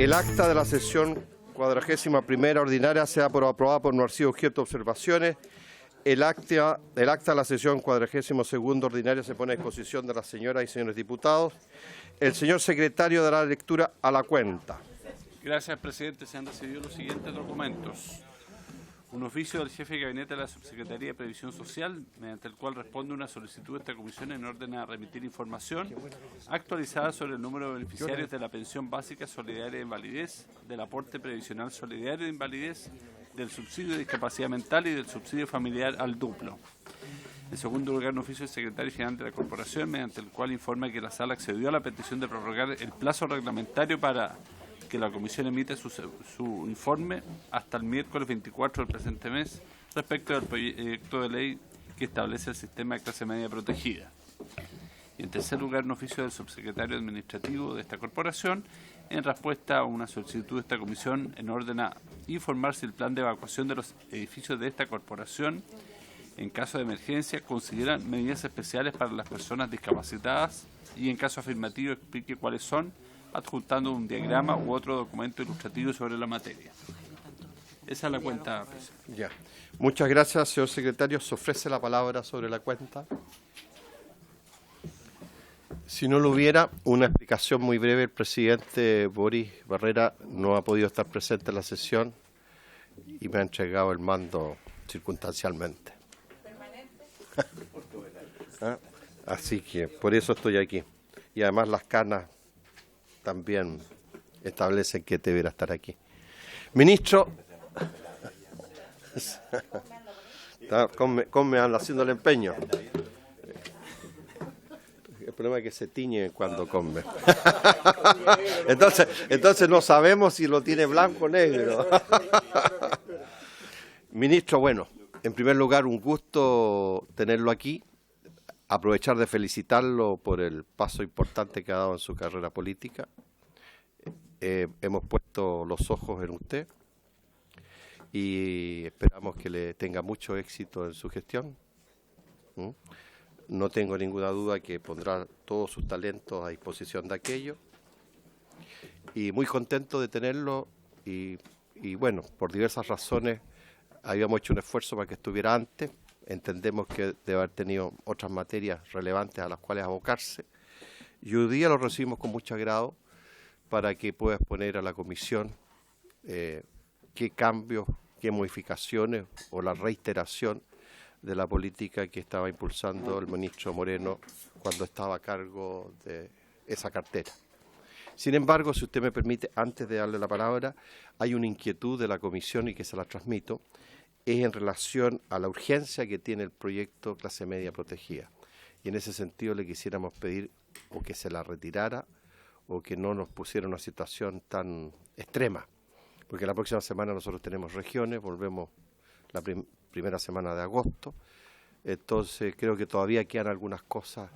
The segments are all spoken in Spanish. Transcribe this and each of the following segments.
El acta de la sesión 41ª ordinaria sea aprobada por no haber sido objeto de observaciones. El acta de la sesión 42ª ordinaria se pone a disposición de las señoras y señores diputados. El señor secretario dará lectura a la cuenta. Gracias, presidente. Se han recibido los siguientes documentos. Un oficio del jefe de gabinete de la Subsecretaría de Previsión Social, mediante el cual responde una solicitud de esta comisión en orden a remitir información actualizada sobre el número de beneficiarios de la pensión básica solidaria de invalidez, del aporte previsional solidario de invalidez, del subsidio de discapacidad mental y del subsidio familiar al duplo. En segundo lugar, un oficio del secretario general de la Corporación, mediante el cual informa que la Sala accedió a la petición de prorrogar el plazo reglamentario para que la Comisión emite su informe hasta el miércoles 24 del presente mes respecto del proyecto de ley que establece el sistema de clase media protegida. Y en tercer lugar, un oficio del subsecretario administrativo de esta corporación en respuesta a una solicitud de esta comisión en orden a informar si el plan de evacuación de los edificios de esta corporación en caso de emergencia considera medidas especiales para las personas discapacitadas y en caso afirmativo explique cuáles son, adjuntando un diagrama u otro documento ilustrativo sobre la materia. Esa es la cuenta, presidente. Ya. Muchas gracias, señor secretario. ¿Se ofrece la palabra sobre la cuenta? Si no lo hubiera, una explicación muy breve. El presidente Boris Barrera no ha podido estar presente en la sesión y me ha entregado el mando circunstancialmente. ¿Ah? Así que por eso estoy aquí. Y además las canas también establecen que deberá estar aquí. Ministro, come anda haciendo el empeño. El problema es que se tiñe cuando come. Entonces no sabemos si lo tiene blanco o negro. Ministro, bueno, en primer lugar, un gusto tenerlo aquí. Aprovechar de felicitarlo por el paso importante que ha dado en su carrera política. Hemos puesto los ojos en usted y esperamos que le tenga mucho éxito en su gestión. No tengo ninguna duda que pondrá todos sus talentos a disposición de aquello. Y muy contento de tenerlo y bueno, por diversas razones habíamos hecho un esfuerzo para que estuviera antes. Entendemos que debe haber tenido otras materias relevantes a las cuales abocarse. Y hoy día lo recibimos con mucho agrado para que pueda exponer a la comisión qué cambios, qué modificaciones o la reiteración de la política que estaba impulsando el ministro Moreno cuando estaba a cargo de esa cartera. Sin embargo, si usted me permite, antes de darle la palabra, hay una inquietud de la comisión y que se la transmito, es en relación a la urgencia que tiene el proyecto Clase Media Protegida. Y en ese sentido le quisiéramos pedir o que se la retirara o que no nos pusiera en una situación tan extrema. Porque la próxima semana nosotros tenemos regiones, volvemos la primera semana de agosto. Entonces creo que todavía quedan algunas cosas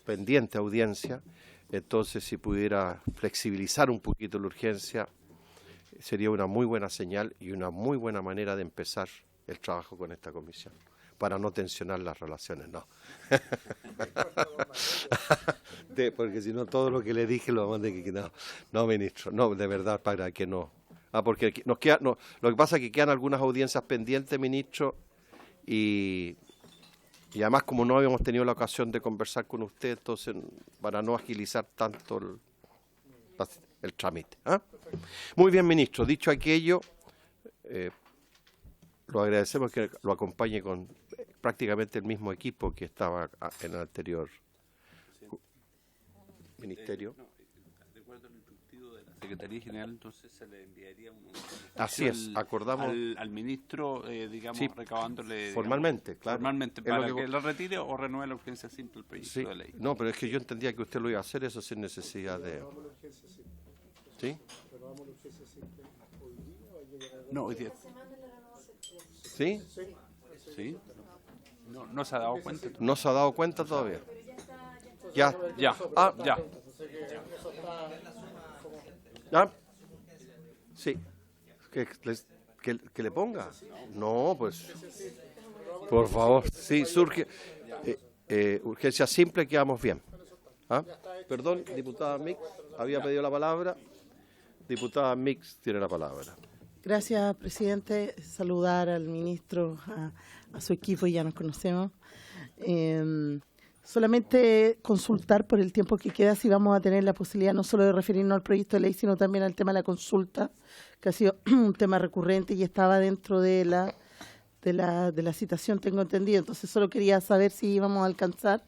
pendientes, audiencia. Entonces si pudiera flexibilizar un poquito la urgencia, sería una muy buena señal y una muy buena manera de empezar el trabajo con esta comisión, para no tensionar las relaciones, no. Porque si no, todo lo que le dije lo vamos a tener que quitar. No, ministro, no, de verdad, para que no. Porque nos queda, no, lo que pasa es que quedan algunas audiencias pendientes, ministro, y además como no habíamos tenido la ocasión de conversar con usted, entonces, para no agilizar tanto el trámite. ¿Ah? Muy bien, ministro. Dicho aquello, lo agradecemos que lo acompañe con prácticamente el mismo equipo que estaba en el anterior ministerio. De acuerdo al instructivo de la Secretaría General, entonces se le enviaría un así es, acordamos al ministro, digamos, sí, recabándole formalmente, digamos, claro, formalmente para que lo retire o renueve la urgencia simple el proyecto sí, de ley. No, pero es que yo entendía que usted lo iba a hacer eso sin necesidad de... ¿Sí? No, hoy día. ¿Sí? Sí. No se ha dado cuenta. ¿No se ha dado cuenta todavía? Ya. Ya. Ya. ¿Ya? Sí. ¿Que le ponga? No, pues... Por favor. Sí, surge... urgencia simple, quedamos bien. ¿Ah? Perdón, diputada Mix, había pedido la palabra. Diputada Mix tiene la palabra. Gracias, presidente. Saludar al ministro, a su equipo, ya nos conocemos. Solamente consultar por el tiempo que queda si vamos a tener la posibilidad no solo de referirnos al proyecto de ley, sino también al tema de la consulta, que ha sido un tema recurrente y estaba dentro de la citación, tengo entendido. Entonces solo quería saber si íbamos a alcanzar.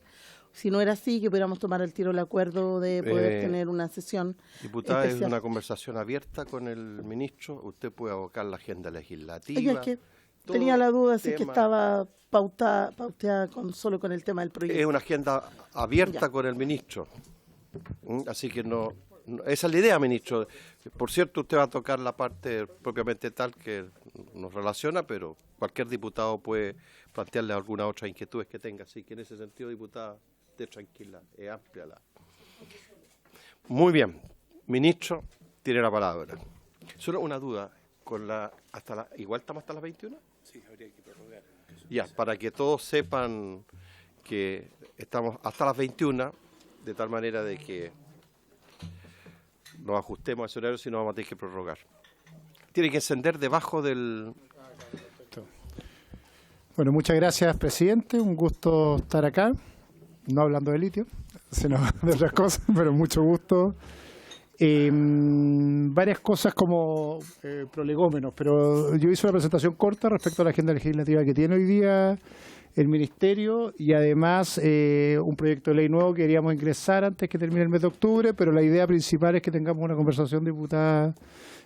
Si no era así, que pudiéramos tomar al tiro el acuerdo de poder tener una sesión Diputada, especial. es una conversación abierta con el ministro. Usted puede abocar la agenda legislativa. Oiga, que tenía la duda si que estaba pauteada solo con el tema del proyecto. Es una agenda abierta con el ministro. Así que no, esa es la idea, ministro. Por cierto, usted va a tocar la parte propiamente tal que nos relaciona, pero cualquier diputado puede plantearle alguna otra inquietudes que tenga. Así que en ese sentido, diputada, esté tranquila, es amplia la... Muy bien, ministro, tiene la palabra. Solo una duda, ¿igual estamos hasta las 21? Sí, habría que prorrogar. Ya, para que todos sepan que estamos hasta las 21, de tal manera de que nos ajustemos a ese horario, si no vamos a tener que prorrogar. Tiene que encender debajo del... Bueno, muchas gracias, presidente. Un gusto estar acá, no hablando de litio, sino de otras cosas, pero mucho gusto. Varias cosas como prolegómenos, pero yo hice una presentación corta respecto a la agenda legislativa que tiene hoy día el Ministerio y además un proyecto de ley nuevo que queríamos ingresar antes que termine el mes de octubre, pero la idea principal es que tengamos una conversación, diputada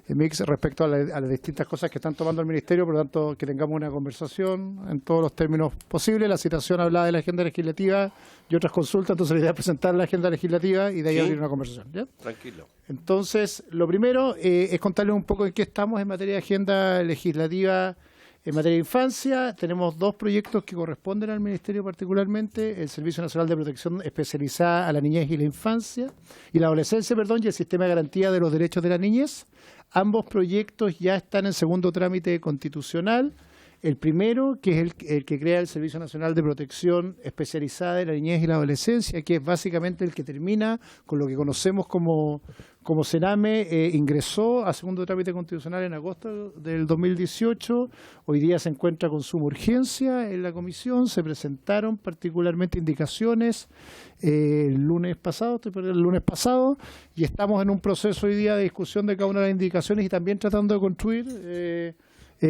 Mix, respecto a las distintas cosas que están tomando el Ministerio, por lo tanto que tengamos una conversación en todos los términos posibles. La citación hablaba de la agenda legislativa y otras consultas, entonces la idea es presentar la agenda legislativa y de ahí abrir una conversación. ¿Ya? Tranquilo. Entonces, lo primero es contarles un poco en qué estamos en materia de agenda legislativa. En materia de infancia, tenemos dos proyectos que corresponden al Ministerio particularmente, el Servicio Nacional de Protección Especializada a la Niñez y la Infancia, y la Adolescencia, y el Sistema de Garantía de los Derechos de la Niñez. Ambos proyectos ya están en segundo trámite constitucional. El primero, que es el que crea el Servicio Nacional de Protección Especializada de la Niñez y la Adolescencia, que es básicamente el que termina con lo que conocemos como Sename, ingresó a segundo trámite constitucional en agosto del 2018. Hoy día se encuentra con suma urgencia en la comisión. Se presentaron particularmente indicaciones el lunes pasado, y estamos en un proceso hoy día de discusión de cada una de las indicaciones y también tratando de construir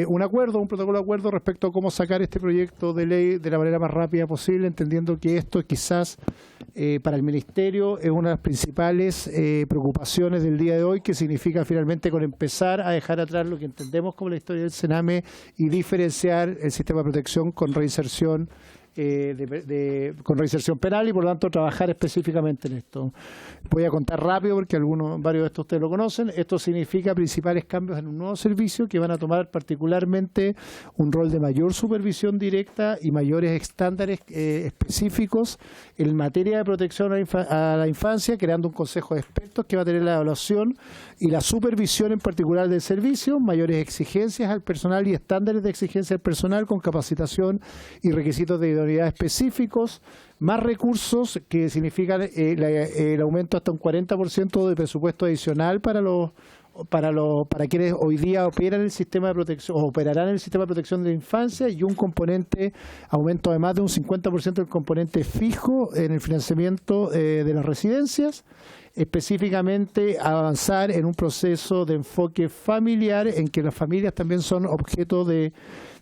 un protocolo de acuerdo respecto a cómo sacar este proyecto de ley de la manera más rápida posible, entendiendo que esto quizás para el Ministerio es una de las principales preocupaciones del día de hoy, que significa finalmente con empezar a dejar atrás lo que entendemos como la historia del Sename y diferenciar el sistema de protección con reinserción penal y por lo tanto trabajar específicamente en esto. Voy a contar rápido porque varios de estos ustedes lo conocen. Esto significa principales cambios en un nuevo servicio que van a tomar particularmente un rol de mayor supervisión directa y mayores estándares específicos en materia de protección a la infancia, creando un consejo de expertos que va a tener la evaluación y la supervisión en particular del servicio, mayores exigencias al personal y estándares de exigencia al personal con capacitación y requisitos de idoneidad específicos, más recursos que significan el aumento hasta un 40% de presupuesto adicional para quienes hoy día operan el sistema de protección o operarán el sistema de protección de la infancia, y un aumento de más de un 50% del componente fijo en el financiamiento de las residencias. Específicamente avanzar en un proceso de enfoque familiar en que las familias también son objeto de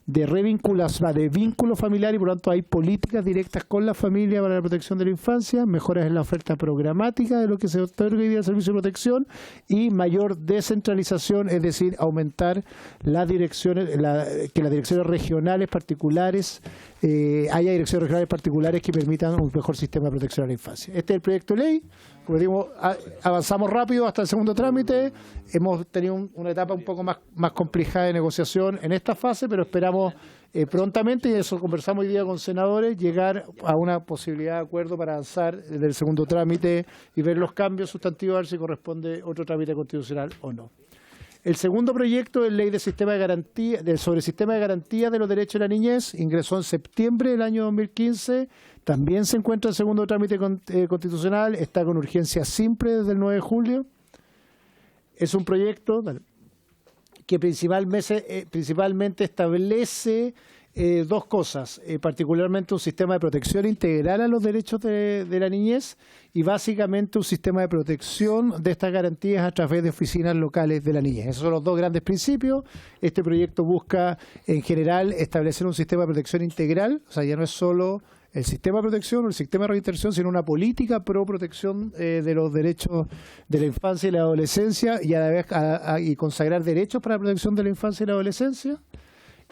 vínculo familiar y por lo tanto hay políticas directas con la familia para la protección de la infancia, mejoras en la oferta programática de lo que se otorga hoy día el servicio de protección y mayor descentralización, es decir, aumentar las direcciones, que las direcciones regionales particulares, haya direcciones regionales particulares que permitan un mejor sistema de protección a la infancia. Este es el proyecto de ley. Como digo, avanzamos rápido hasta el segundo trámite. Hemos tenido una etapa un poco más compleja de negociación en esta fase, pero esperamos prontamente, y eso conversamos hoy día con senadores, llegar a una posibilidad de acuerdo para avanzar del segundo trámite y ver los cambios sustantivos, a ver si corresponde otro trámite constitucional o no. El segundo proyecto es ley de sistema de garantía, sobre el sistema de garantía de los derechos de la niñez, ingresó en septiembre del año 2015, también se encuentra en segundo trámite constitucional, está con urgencia simple desde el 9 de julio. Es un proyecto que principalmente establece dos cosas, particularmente un sistema de protección integral a los derechos de la niñez y básicamente un sistema de protección de estas garantías a través de oficinas locales de la niñez. Esos son los dos grandes principios. Este proyecto busca, en general, establecer un sistema de protección integral, o sea, ya no es solo el sistema de protección o el sistema de reinserción, sino una política pro protección de los derechos de la infancia y la adolescencia y a la vez y consagrar derechos para la protección de la infancia y la adolescencia.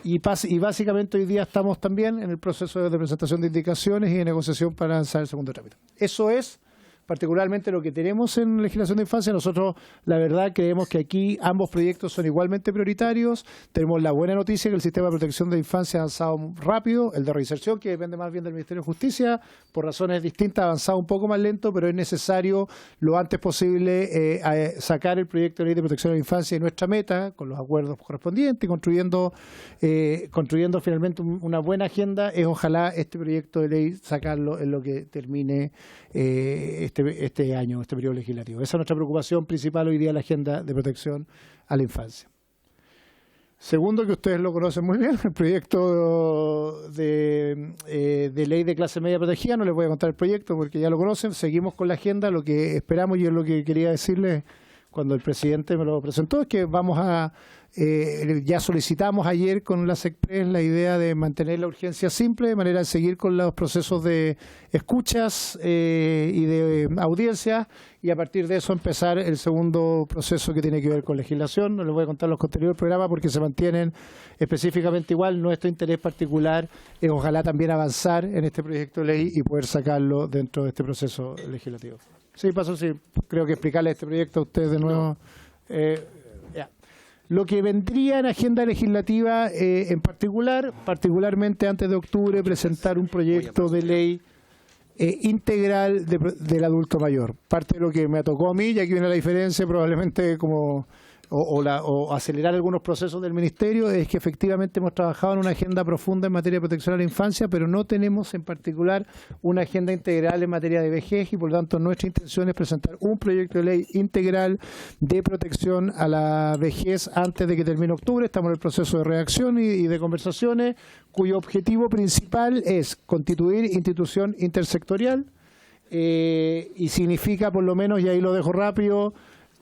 Y básicamente hoy día estamos también en el proceso de presentación de indicaciones y de negociación para lanzar el segundo trámite. Eso es particularmente lo que tenemos en legislación de infancia. Nosotros, la verdad, creemos que aquí ambos proyectos son igualmente prioritarios. Tenemos la buena noticia que el sistema de protección de infancia ha avanzado rápido. El de reinserción, que depende más bien del Ministerio de Justicia, por razones distintas ha avanzado un poco más lento, pero es necesario lo antes posible sacar el proyecto de ley de protección de la infancia de nuestra meta, con los acuerdos correspondientes, construyendo finalmente una buena agenda. Es ojalá este proyecto de ley sacarlo en lo que termine este año, este periodo legislativo. Esa es nuestra preocupación principal hoy día en la agenda de protección a la infancia. Segundo, que ustedes lo conocen muy bien, el proyecto de ley de clase media protegida. No les voy a contar el proyecto porque ya lo conocen. Seguimos con la agenda. Lo que esperamos, y es lo que quería decirles cuando el presidente me lo presentó, es que vamos a ya solicitamos ayer con la SECPRES la idea de mantener la urgencia simple, de manera de seguir con los procesos de escuchas y de audiencias, y a partir de eso empezar el segundo proceso que tiene que ver con legislación. No les voy a contar los contenidos del programa porque se mantienen específicamente igual. Nuestro interés particular es ojalá también avanzar en este proyecto de ley y poder sacarlo dentro de este proceso legislativo. Sí, paso, sí. Creo que explicarle este proyecto a ustedes de nuevo. Lo que vendría en agenda legislativa en particularmente antes de octubre, presentar un proyecto de ley integral del adulto mayor. Parte de lo que me tocó a mí, y aquí viene la diferencia, probablemente o acelerar algunos procesos del Ministerio, es que efectivamente hemos trabajado en una agenda profunda en materia de protección a la infancia, pero no tenemos en particular una agenda integral en materia de vejez, y por lo tanto nuestra intención es presentar un proyecto de ley integral de protección a la vejez antes de que termine octubre. Estamos en el proceso de redacción y de conversaciones, cuyo objetivo principal es constituir institución intersectorial y significa, por lo menos, y ahí lo dejo rápido,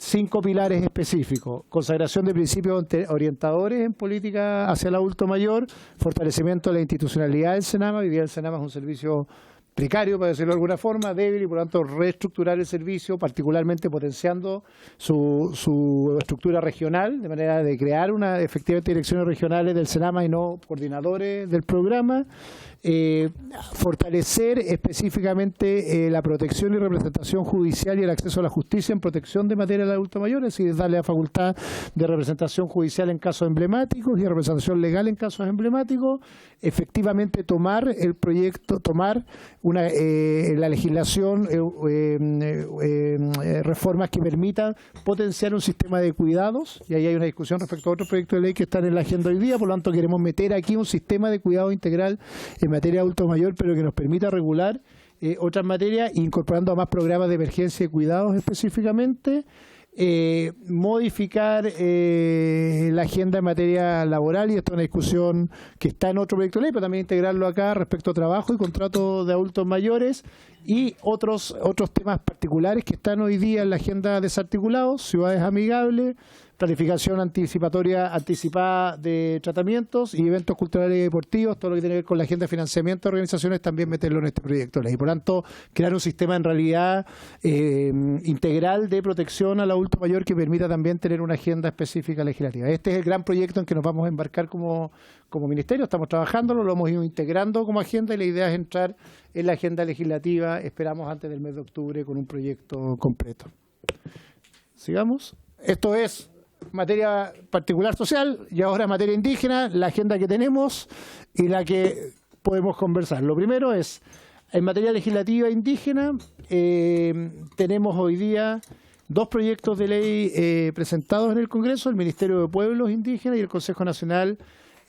5 pilares específicos: consagración de principios orientadores en política hacia el adulto mayor, fortalecimiento de la institucionalidad del Senama. Hoy día el Senama es un servicio precario, para decirlo de alguna forma, débil, y por lo tanto reestructurar el servicio, particularmente potenciando su estructura regional, de manera de crear efectivamente direcciones regionales del Senama y no coordinadores del programa. Fortalecer específicamente la protección y representación judicial y el acceso a la justicia en protección de materia del adulto mayor, es decir, darle la facultad de representación judicial en casos emblemáticos y de representación legal en casos emblemáticos. Efectivamente tomar la legislación, reformas que permitan potenciar un sistema de cuidados, y ahí hay una discusión respecto a otros proyectos de ley que están en la agenda hoy día. Por lo tanto, queremos meter aquí un sistema de cuidado integral en materia de adulto mayor, pero que nos permita regular otras materias, incorporando a más programas de emergencia y cuidados específicamente. Modificar la agenda en materia laboral, y esto es una discusión que está en otro proyecto de ley, pero también integrarlo acá respecto a trabajo y contrato de adultos mayores, y otros temas particulares que están hoy día en la agenda desarticulados: ciudades amigables, planificación anticipada de tratamientos y eventos culturales y deportivos. Todo lo que tiene que ver con la agenda de financiamiento de organizaciones, también meterlo en este proyecto de ley. Por lo tanto, crear un sistema en realidad integral de protección al adulto mayor que permita también tener una agenda específica legislativa. Este es el gran proyecto en que nos vamos a embarcar como ministerio. Estamos trabajándolo, lo hemos ido integrando como agenda, y la idea es entrar en la agenda legislativa, esperamos antes del mes de octubre, con un proyecto completo. Sigamos. Esto es materia particular social, y ahora materia indígena, la agenda que tenemos y la que podemos conversar. Lo primero es, en materia legislativa indígena, tenemos hoy día 2 proyectos de ley presentados en el Congreso: el Ministerio de Pueblos Indígenas y el Consejo Nacional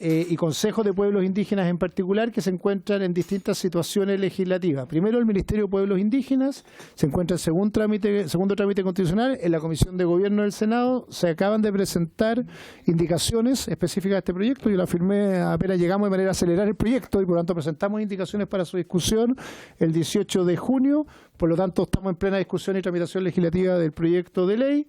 y consejos de pueblos indígenas en particular que se encuentran en distintas situaciones legislativas. Primero, el Ministerio de Pueblos Indígenas se encuentra en segundo trámite constitucional. En la Comisión de Gobierno del Senado se acaban de presentar indicaciones específicas de este proyecto. Yo la firmé apenas llegamos de manera a acelerar el proyecto y por lo tanto presentamos indicaciones para su discusión el 18 de junio. Por lo tanto, estamos en plena discusión y tramitación legislativa del proyecto de ley.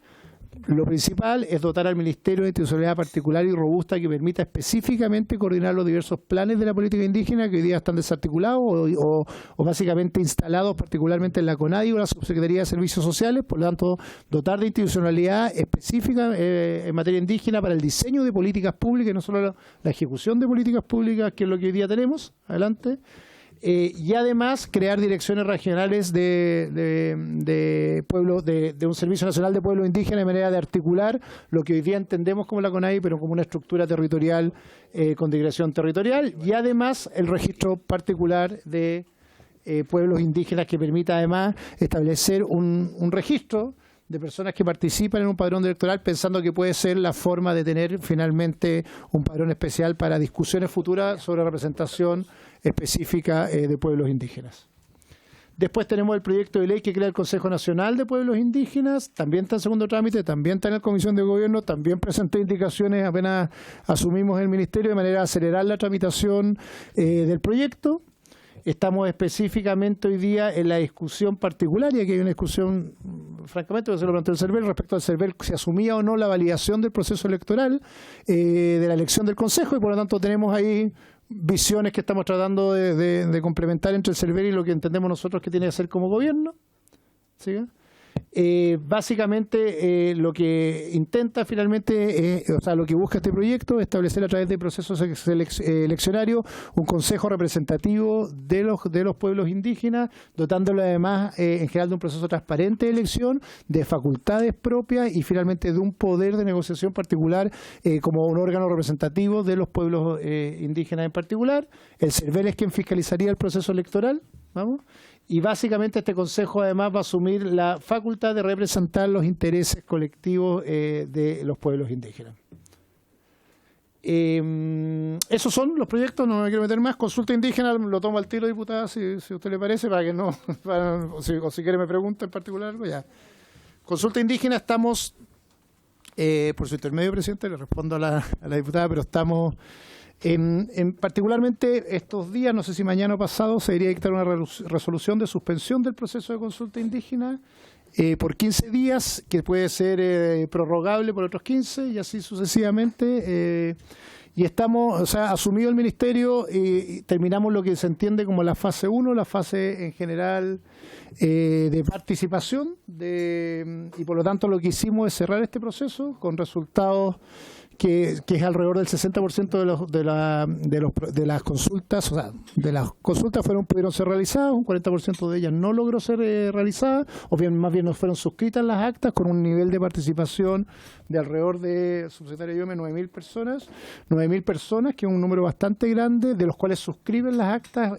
Lo principal es dotar al Ministerio de institucionalidad particular y robusta que permita específicamente coordinar los diversos planes de la política indígena que hoy día están desarticulados o básicamente instalados particularmente en la CONADI o la Subsecretaría de Servicios Sociales. Por lo tanto, dotar de institucionalidad específica en materia indígena para el diseño de políticas públicas y no solo la ejecución de políticas públicas, que es lo que hoy día tenemos. Adelante. Y además crear direcciones regionales de pueblos, de un Servicio Nacional de Pueblos Indígenas de manera de articular lo que hoy día entendemos como la CONADI, pero como una estructura territorial con dirección territorial, y además el registro particular de pueblos indígenas que permita además establecer un registro de personas que participan en un padrón electoral, pensando que puede ser la forma de tener finalmente un padrón especial para discusiones futuras sobre representación específica de pueblos indígenas. Después tenemos el proyecto de ley que crea el Consejo Nacional de Pueblos Indígenas, también está en segundo trámite, también está en la Comisión de Gobierno, también presenté indicaciones apenas asumimos el Ministerio de manera a acelerar la tramitación del proyecto. Estamos específicamente hoy día en la discusión particular, y aquí hay una discusión, francamente, se lo planteó el CERVEL, respecto al CERVEL, si asumía o no la validación del proceso electoral, de la elección del Consejo, y por lo tanto tenemos ahí visiones que estamos tratando de complementar entre el CERVEL y lo que entendemos nosotros que tiene que hacer como gobierno. ¿Sí? Básicamente lo que intenta finalmente, o sea, lo que busca este proyecto es establecer a través de procesos eleccionarios un consejo representativo de los pueblos indígenas, dotándolo además en general de un proceso transparente de elección, de facultades propias y finalmente de un poder de negociación particular como un órgano representativo de los pueblos indígenas en particular. El CERVEL es quien fiscalizaría el proceso electoral, ¿vamos? Y básicamente este Consejo además va a asumir la facultad de representar los intereses colectivos de los pueblos indígenas. Esos son los proyectos, no me quiero meter más. Consulta indígena, lo tomo al tiro, diputada, si a usted le parece, para que no, o si quiere me pregunta en particular algo, ya. Consulta indígena, estamos, por su intermedio, presidente, le respondo a la diputada, pero estamos... particularmente estos días, no sé si mañana o pasado, se debería dictar una resolución de suspensión del proceso de consulta indígena por 15 días, que puede ser prorrogable por otros 15 y así sucesivamente. Y estamos, o sea, asumido el Ministerio y terminamos lo que se entiende como la fase 1, la fase en general de participación, y por lo tanto lo que hicimos es cerrar este proceso con resultados que es alrededor del 60% de las consultas, o sea, de las consultas pudieron ser realizadas, un 40% de ellas no logró ser realizada, o bien más bien no fueron suscritas las actas, con un nivel de participación de alrededor de, subsecretario Yome, 9.000 personas, que es un número bastante grande, de los cuales suscriben las actas,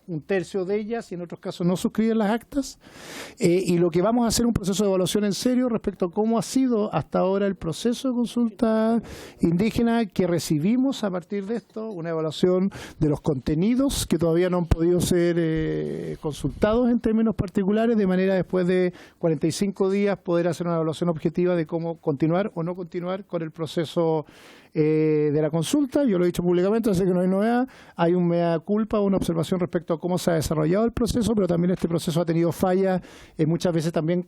un tercio de ellas, y en otros casos no suscriben las actas, y lo que vamos a hacer es un proceso de evaluación en serio respecto a cómo ha sido hasta ahora el proceso de consulta indígena que recibimos a partir de esto, una evaluación de los contenidos que todavía no han podido ser consultados en términos particulares, de manera después de 45 días poder hacer una evaluación objetiva de cómo continuar o no continuar con el proceso de la consulta. Yo lo he dicho públicamente, así que no hay novedad. Hay un mea culpa, una observación respecto a cómo se ha desarrollado el proceso, pero también este proceso ha tenido fallas, muchas veces también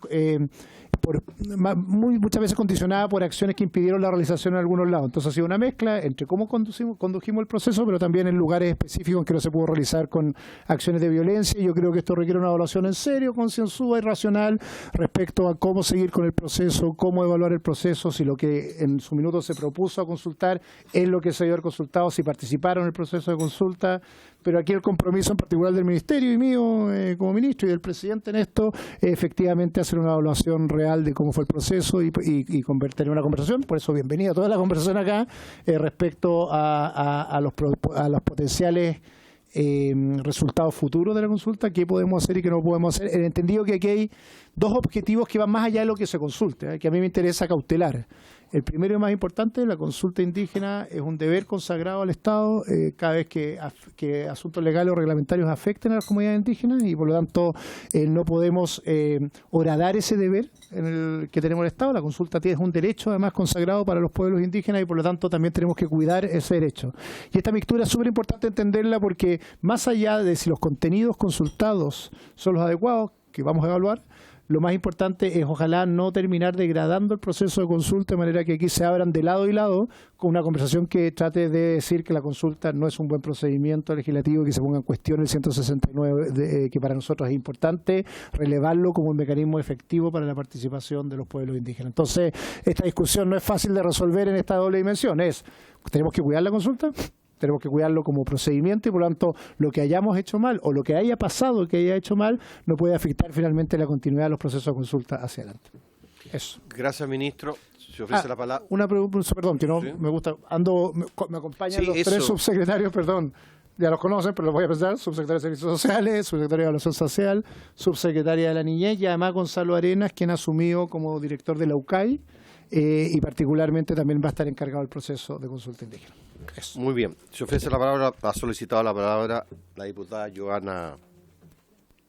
muchas veces condicionada por acciones que impidieron la realización en algunos lados. Entonces ha sido una mezcla entre cómo condujimos el proceso, pero también en lugares específicos en que no se pudo realizar con acciones de violencia. Y yo creo que esto requiere una evaluación en serio, concienzuda y racional respecto a cómo seguir con el proceso, cómo evaluar el proceso, si lo que en su minuto se propuso a consultar es lo que se dio al resultado, si participaron en el proceso de consulta. Pero aquí el compromiso en particular del Ministerio y mío como ministro y del presidente en esto, efectivamente hacer una evaluación real de cómo fue el proceso y convertir en una conversación. Por eso bienvenida a toda la conversación acá respecto a los potenciales resultados futuros de la consulta, qué podemos hacer y qué no podemos hacer. He entendido que aquí hay dos objetivos que van más allá de lo que se consulte, que a mí me interesa cautelar. El primero y más importante, la consulta indígena es un deber consagrado al Estado cada vez que asuntos legales o reglamentarios afecten a las comunidades indígenas y por lo tanto no podemos horadar ese deber que tenemos el Estado. La consulta es un derecho además consagrado para los pueblos indígenas y por lo tanto también tenemos que cuidar ese derecho. Y esta mixtura es súper importante entenderla porque más allá de si los contenidos consultados son los adecuados, que vamos a evaluar, lo más importante es ojalá no terminar degradando el proceso de consulta de manera que aquí se abran de lado y lado con una conversación que trate de decir que la consulta no es un buen procedimiento legislativo, que se ponga en cuestión el 169, que para nosotros es importante relevarlo como un mecanismo efectivo para la participación de los pueblos indígenas. Entonces, esta discusión no es fácil de resolver en esta doble dimensión. Tenemos que cuidar la consulta, tenemos que cuidarlo como procedimiento y por lo tanto lo que hayamos hecho mal o lo que haya pasado que haya hecho mal no puede afectar finalmente la continuidad de los procesos de consulta hacia adelante. Eso. Gracias, ministro. Se ofrece la palabra. Una pregunta, perdón, que no ¿Sí? me gusta, me acompañan los eso. 3 subsecretarios, perdón, ya los conocen, pero los voy a presentar, subsecretario de Servicios Sociales, subsecretario de Evaluación Social, subsecretaria de la Niñez y además Gonzalo Arenas, quien ha asumido como director de la UCAI y particularmente también va a estar encargado del proceso de consulta indígena. Eso. Muy bien. Se ofrece la palabra, ha solicitado la palabra la diputada Joana.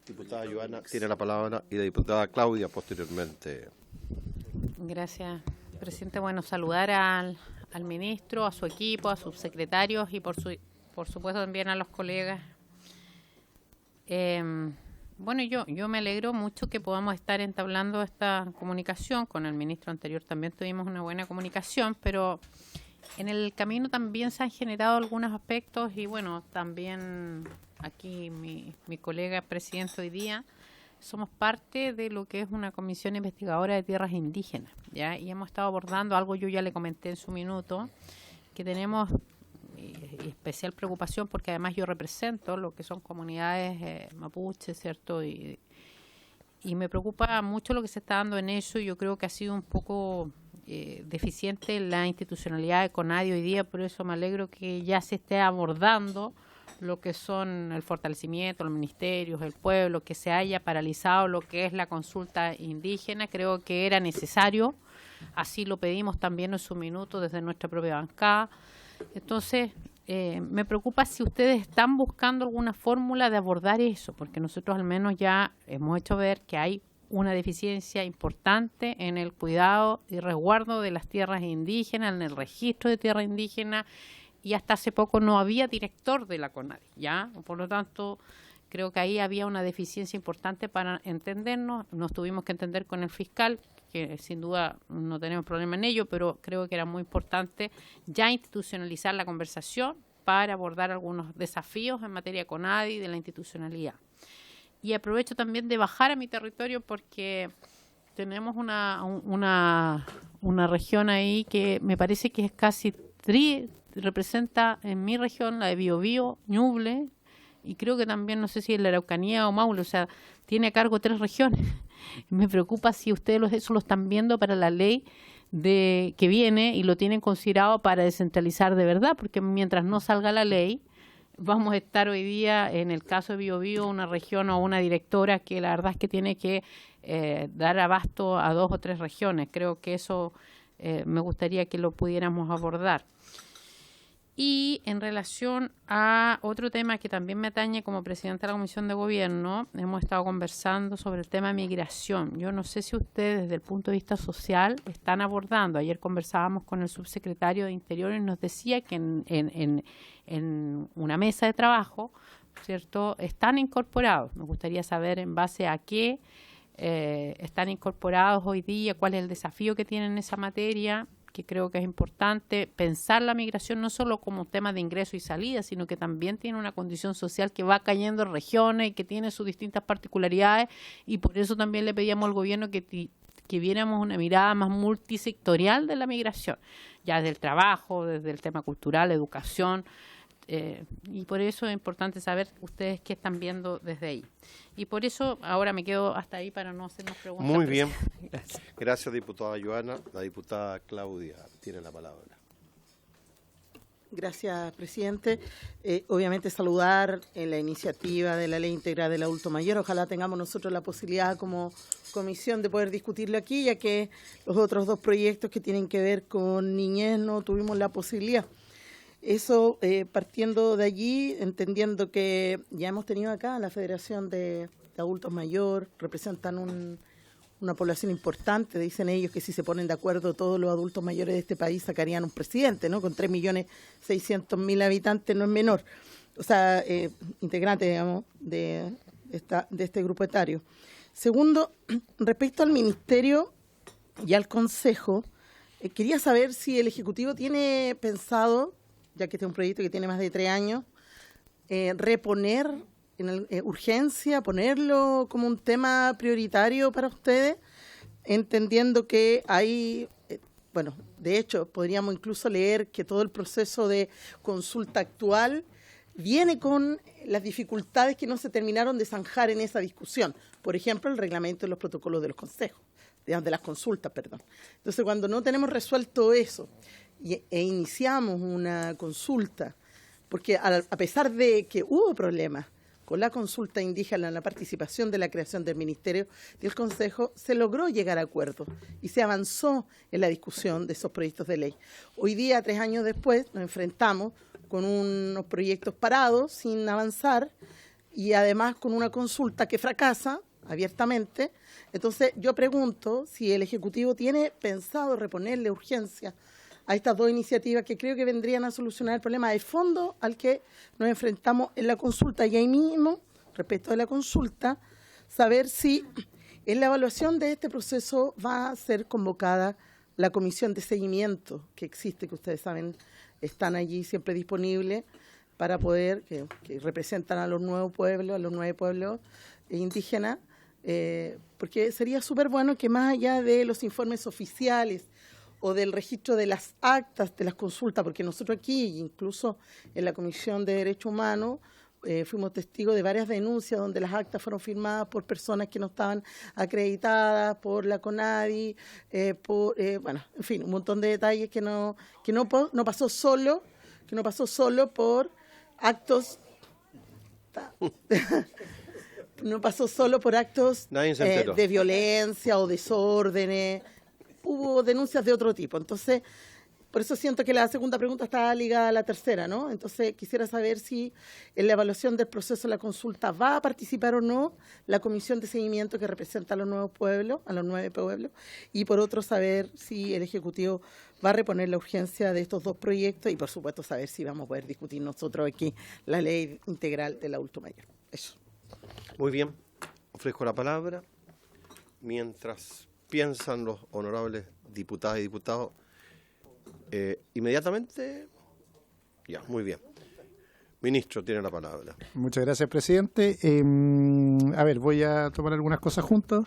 Diputada Joana tiene la palabra y la diputada Claudia posteriormente. Gracias, presidente. Bueno, saludar al ministro, a su equipo, a sus secretarios y por supuesto también a los colegas. Bueno, yo me alegro mucho que podamos estar entablando esta comunicación. Con el ministro anterior también tuvimos una buena comunicación, pero en el camino también se han generado algunos aspectos y bueno, también aquí mi colega presidente hoy día, somos parte de lo que es una comisión investigadora de tierras indígenas, ¿ya? Y hemos estado abordando algo, yo ya le comenté en su minuto, que tenemos especial preocupación porque además yo represento lo que son comunidades mapuches, ¿cierto? Y me preocupa mucho lo que se está dando en eso y yo creo que ha sido un poco deficiente la institucionalidad de CONADI hoy día, por eso me alegro que ya se esté abordando lo que son el fortalecimiento, los ministerios, el pueblo, que se haya paralizado lo que es la consulta indígena. Creo que era necesario, así lo pedimos también en su minuto desde nuestra propia bancada. Entonces, me preocupa si ustedes están buscando alguna fórmula de abordar eso, porque nosotros al menos ya hemos hecho ver que hay una deficiencia importante en el cuidado y resguardo de las tierras indígenas, en el registro de tierra indígena, y hasta hace poco no había director de la CONADI, ¿ya? Por lo tanto, creo que ahí había una deficiencia importante para entendernos. Nos tuvimos que entender con el fiscal, que sin duda no tenemos problema en ello, pero creo que era muy importante ya institucionalizar la conversación para abordar algunos desafíos en materia de CONADI y de la institucionalidad. Y aprovecho también de bajar a mi territorio porque tenemos una región ahí que me parece que es casi representa en mi región, la de Biobío, Ñuble, y creo que también, no sé si en la Araucanía o Maule, o sea, tiene a cargo 3 regiones. Me preocupa si ustedes eso lo están viendo para la ley que viene y lo tienen considerado para descentralizar de verdad, porque mientras no salga la ley, vamos a estar hoy día, en el caso de Biobío, una región o una directora que la verdad es que tiene que dar abasto a 2 o 3 regiones. Creo que eso me gustaría que lo pudiéramos abordar. Y en relación a otro tema que también me atañe como presidenta de la Comisión de Gobierno, hemos estado conversando sobre el tema de migración. Yo no sé si ustedes desde el punto de vista social están abordando. Ayer conversábamos con el subsecretario de Interior y nos decía que en una mesa de trabajo, ¿cierto?, están incorporados. Me gustaría saber en base a qué están incorporados hoy día, cuál es el desafío que tienen en esa materia, que creo que es importante pensar la migración no solo como tema de ingreso y salida, sino que también tiene una condición social que va cayendo en regiones y que tiene sus distintas particularidades, y por eso también le pedíamos al gobierno que viéramos una mirada más multisectorial de la migración, ya desde el trabajo, desde el tema cultural, educación, y por eso es importante saber ustedes qué están viendo desde ahí. Y por eso ahora me quedo hasta ahí para no hacer más preguntas. Muy bien. Gracias. Gracias, diputada Joana. La diputada Claudia tiene la palabra. Gracias, presidente. Obviamente saludar la iniciativa de la Ley Integral del Adulto Mayor. Ojalá tengamos nosotros la posibilidad como comisión de poder discutirlo aquí, ya que los otros dos proyectos que tienen que ver con niñez no tuvimos la posibilidad. Eso, partiendo de allí, entendiendo que ya hemos tenido acá la Federación de Adultos Mayor, representan una población importante, dicen ellos que si se ponen de acuerdo todos los adultos mayores de este país sacarían un presidente, ¿no? Con 3.600.000 habitantes no es menor, o sea, integrante, digamos, de este grupo etario. Segundo, respecto al Ministerio y al Consejo, quería saber si el Ejecutivo tiene pensado, ya que este es un proyecto que tiene más de 3 años, reponer en urgencia, ponerlo como un tema prioritario para ustedes, entendiendo que hay, bueno, de hecho, podríamos incluso leer que todo el proceso de consulta actual viene con las dificultades que no se terminaron de zanjar en esa discusión. Por ejemplo, el reglamento de los protocolos de los consejos, de las consultas, perdón. Entonces, cuando no tenemos resuelto eso e iniciamos una consulta, porque a pesar de que hubo problemas con la consulta indígena, la participación de la creación del Ministerio y el Consejo, se logró llegar a acuerdos y se avanzó en la discusión de esos proyectos de ley. Hoy día, 3 años después, nos enfrentamos con unos proyectos parados, sin avanzar, y además con una consulta que fracasa abiertamente. Entonces, yo pregunto si el Ejecutivo tiene pensado reponerle urgencia a estas dos iniciativas que creo que vendrían a solucionar el problema de fondo al que nos enfrentamos en la consulta. Y ahí mismo, respecto de la consulta, saber si en la evaluación de este proceso va a ser convocada la comisión de seguimiento que existe, que ustedes saben, están allí siempre disponibles para poder, que representan a los 9 pueblos indígenas, porque sería súper bueno que más allá de los informes oficiales o del registro de las actas de las consultas, porque nosotros aquí, incluso en la Comisión de Derechos Humanos, fuimos testigos de varias denuncias donde las actas fueron firmadas por personas que no estaban acreditadas, por la CONADI, bueno, en fin, un montón de detalles que no pasó solo por actos no pasó solo por actos de violencia o desórdenes. Hubo denuncias de otro tipo. Entonces, por eso siento que la segunda pregunta está ligada a la tercera, ¿no? Entonces, quisiera saber si en la evaluación del proceso de la consulta va a participar o no la comisión de seguimiento que representa a los 9 pueblos, y por otro, saber si el Ejecutivo va a reponer la urgencia de estos 2 proyectos y, por supuesto, saber si vamos a poder discutir nosotros aquí la Ley Integral del Adulto Mayor. Eso. Muy bien, ofrezco la palabra. Mientras piensan los honorables diputadas y diputados, inmediatamente, ya, muy bien. Ministro, tiene la palabra. Muchas gracias, presidente. A ver, voy a tomar algunas cosas juntos.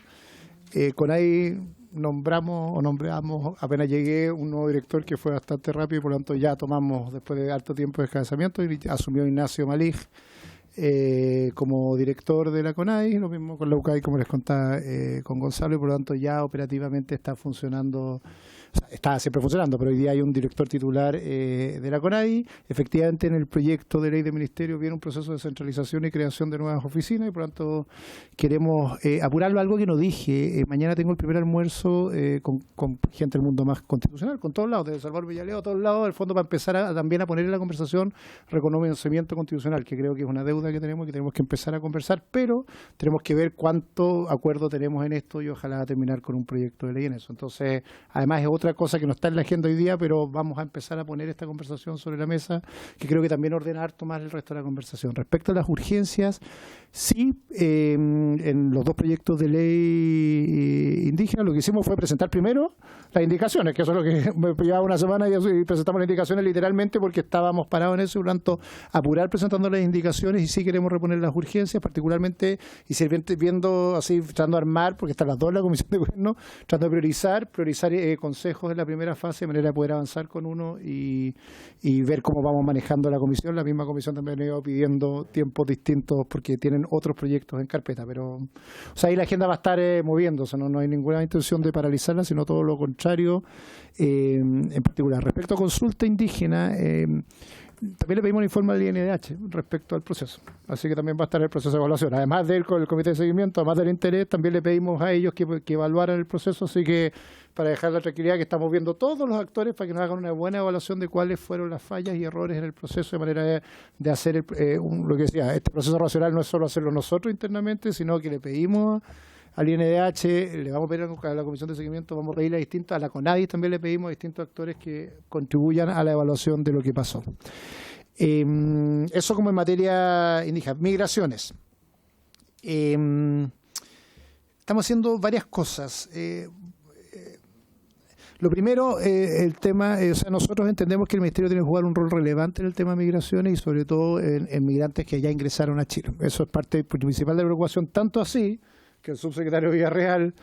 Con ahí nombramos, apenas llegué, un nuevo director que fue bastante rápido y por lo tanto ya tomamos, después de harto tiempo de descansamiento, y asumió Ignacio Malig como director de la CONADI, lo mismo con la UCAI, como les contaba con Gonzalo, y por lo tanto ya operativamente está funcionando, o sea, está siempre funcionando, pero hoy día hay un director titular de la CONADI. Efectivamente, en el proyecto de ley de ministerio viene un proceso de centralización y creación de nuevas oficinas y por lo tanto queremos apurarlo. Algo que no dije, mañana tengo el primer almuerzo con gente del mundo más constitucional, con todos lados, desde Salvador Villaleo, a todos lados, del fondo, para empezar también a poner en la conversación reconocimiento constitucional, que creo que es una deuda que tenemos que empezar a conversar, pero tenemos que ver cuánto acuerdo tenemos en esto y ojalá terminar con un proyecto de ley en eso. Entonces, además es otra cosa que no está en la agenda hoy día, pero vamos a empezar a poner esta conversación sobre la mesa, que creo que también ordena harto más el resto de la conversación. Respecto a las urgencias, sí, en los 2 proyectos de ley indígena lo que hicimos fue presentar primero las indicaciones, que eso es lo que me llevaba una semana, y presentamos las indicaciones literalmente porque estábamos parados en eso, y por lo tanto apurar presentando las indicaciones, y sí queremos reponer las urgencias, particularmente, y viendo así, tratando de armar, porque están las 2 en la Comisión de Gobierno, tratando de priorizar consejo consejos en la primera fase de manera de poder avanzar con uno y ver cómo vamos manejando la comisión. La misma comisión también ha ido pidiendo tiempos distintos porque tienen otros proyectos en carpeta, pero o sea, ahí la agenda va a estar moviéndose, no hay ninguna intención de paralizarla, sino todo lo contrario. En particular, respecto a consulta indígena, también le pedimos un informe al INDH respecto al proceso, así que también va a estar el proceso de evaluación, además del comité de seguimiento, además del interés, también le pedimos a ellos que evaluaran el proceso, así que para dejar la tranquilidad que estamos viendo todos los actores para que nos hagan una buena evaluación de cuáles fueron las fallas y errores en el proceso, de manera de hacer lo que decía, este proceso racional no es solo hacerlo nosotros internamente, sino que le pedimos al INDH, le vamos a pedir a la Comisión de Seguimiento, vamos a pedirle a la CONADIS también le pedimos a distintos actores que contribuyan a la evaluación de lo que pasó. Eso como en materia indígena. Migraciones. Estamos haciendo varias cosas. Lo primero, el tema, o sea, nosotros entendemos que el Ministerio tiene que jugar un rol relevante en el tema de migraciones y sobre todo en migrantes que ya ingresaron a Chile. Eso es parte principal de la preocupación, tanto así que el subsecretario Villarreal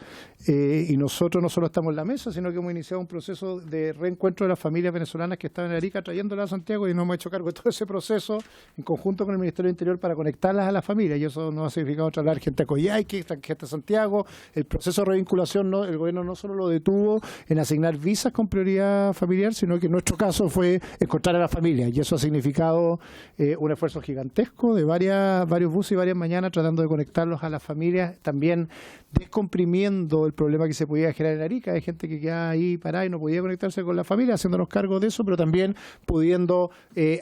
y nosotros no solo estamos en la mesa, sino que hemos iniciado un proceso de reencuentro de las familias venezolanas que estaban en Arica, trayéndolas a Santiago, y nos hemos hecho cargo de todo ese proceso en conjunto con el Ministerio del Interior para conectarlas a las familias, y eso nos ha significado trasladar gente a Coyhaique, gente a Santiago. El proceso de revinculación, el gobierno no solo lo detuvo en asignar visas con prioridad familiar, sino que en nuestro caso fue encontrar a las familias, y eso ha significado un esfuerzo gigantesco de varios buses y varias mañanas tratando de conectarlos a las familias, también descomprimiendo el problema que se podía generar en Arica. Hay gente que quedaba ahí parada y no podía conectarse con la familia, haciéndonos cargo de eso, pero también pudiendo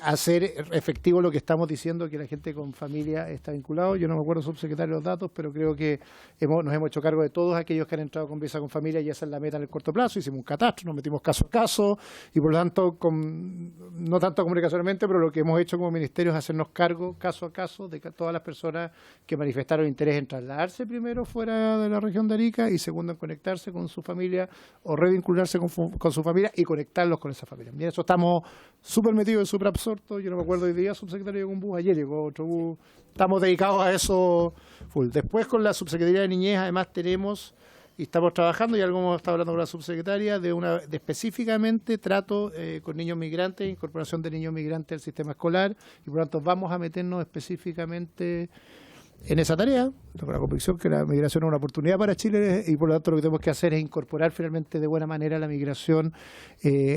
hacer efectivo lo que estamos diciendo, que la gente con familia está vinculado. Yo no me acuerdo, subsecretario, los datos, pero creo que nos hemos hecho cargo de todos aquellos que han entrado con visa con familia, y esa es la meta en el corto plazo. Hicimos un catastro, nos metimos caso a caso, y por lo tanto, no tanto comunicacionalmente, pero lo que hemos hecho como ministerio es hacernos cargo caso a caso de todas las personas que manifestaron interés en trasladarse primero fuera de la región de Arica y segundo en conectarse con su familia o revincularse con su familia y conectarlos con esa familia. Bien, eso estamos súper metidos y súper absortos. Yo no me acuerdo hoy día, subsecretario, llegó un bus, ayer llegó otro bus. Estamos dedicados a eso full. Después con la subsecretaría de Niñez además tenemos y estamos trabajando, y algo hemos estado hablando con la subsecretaria, de específicamente trato con niños migrantes, incorporación de niños migrantes al sistema escolar, y por lo tanto vamos a meternos específicamente en esa tarea, con la convicción que la migración es una oportunidad para Chile, y por lo tanto lo que tenemos que hacer es incorporar finalmente de buena manera la migración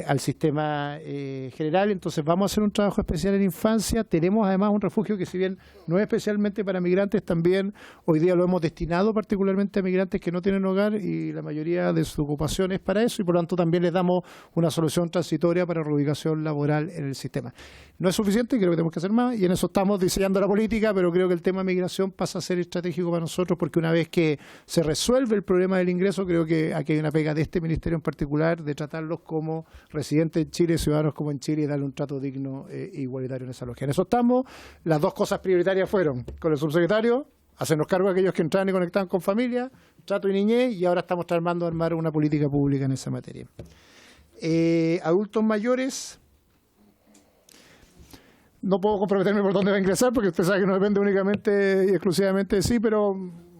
al sistema general. Entonces vamos a hacer un trabajo especial en infancia. Tenemos además un refugio que, si bien no es especialmente para migrantes, también hoy día lo hemos destinado particularmente a migrantes que no tienen hogar, y la mayoría de su ocupación es para eso, y por lo tanto también les damos una solución transitoria para reubicación laboral en el sistema. No es suficiente, creo que tenemos que hacer más, y en eso estamos diseñando la política, pero creo que el tema de migración pasa a ser estratégico para nosotros, porque una vez que se resuelve el problema del ingreso, creo que aquí hay una pega de este ministerio en particular, de tratarlos como residentes en Chile, ciudadanos como en Chile, y darle un trato digno e igualitario en esa lógica. En eso estamos. Las dos cosas prioritarias fueron, con el subsecretario, hacernos cargo de aquellos que entraban y conectaban con familia, trato y niñez, y ahora estamos tratando de armar una política pública en esa materia. Adultos mayores. No puedo comprometerme por dónde va a ingresar, porque usted sabe que no depende únicamente y exclusivamente de sí, pero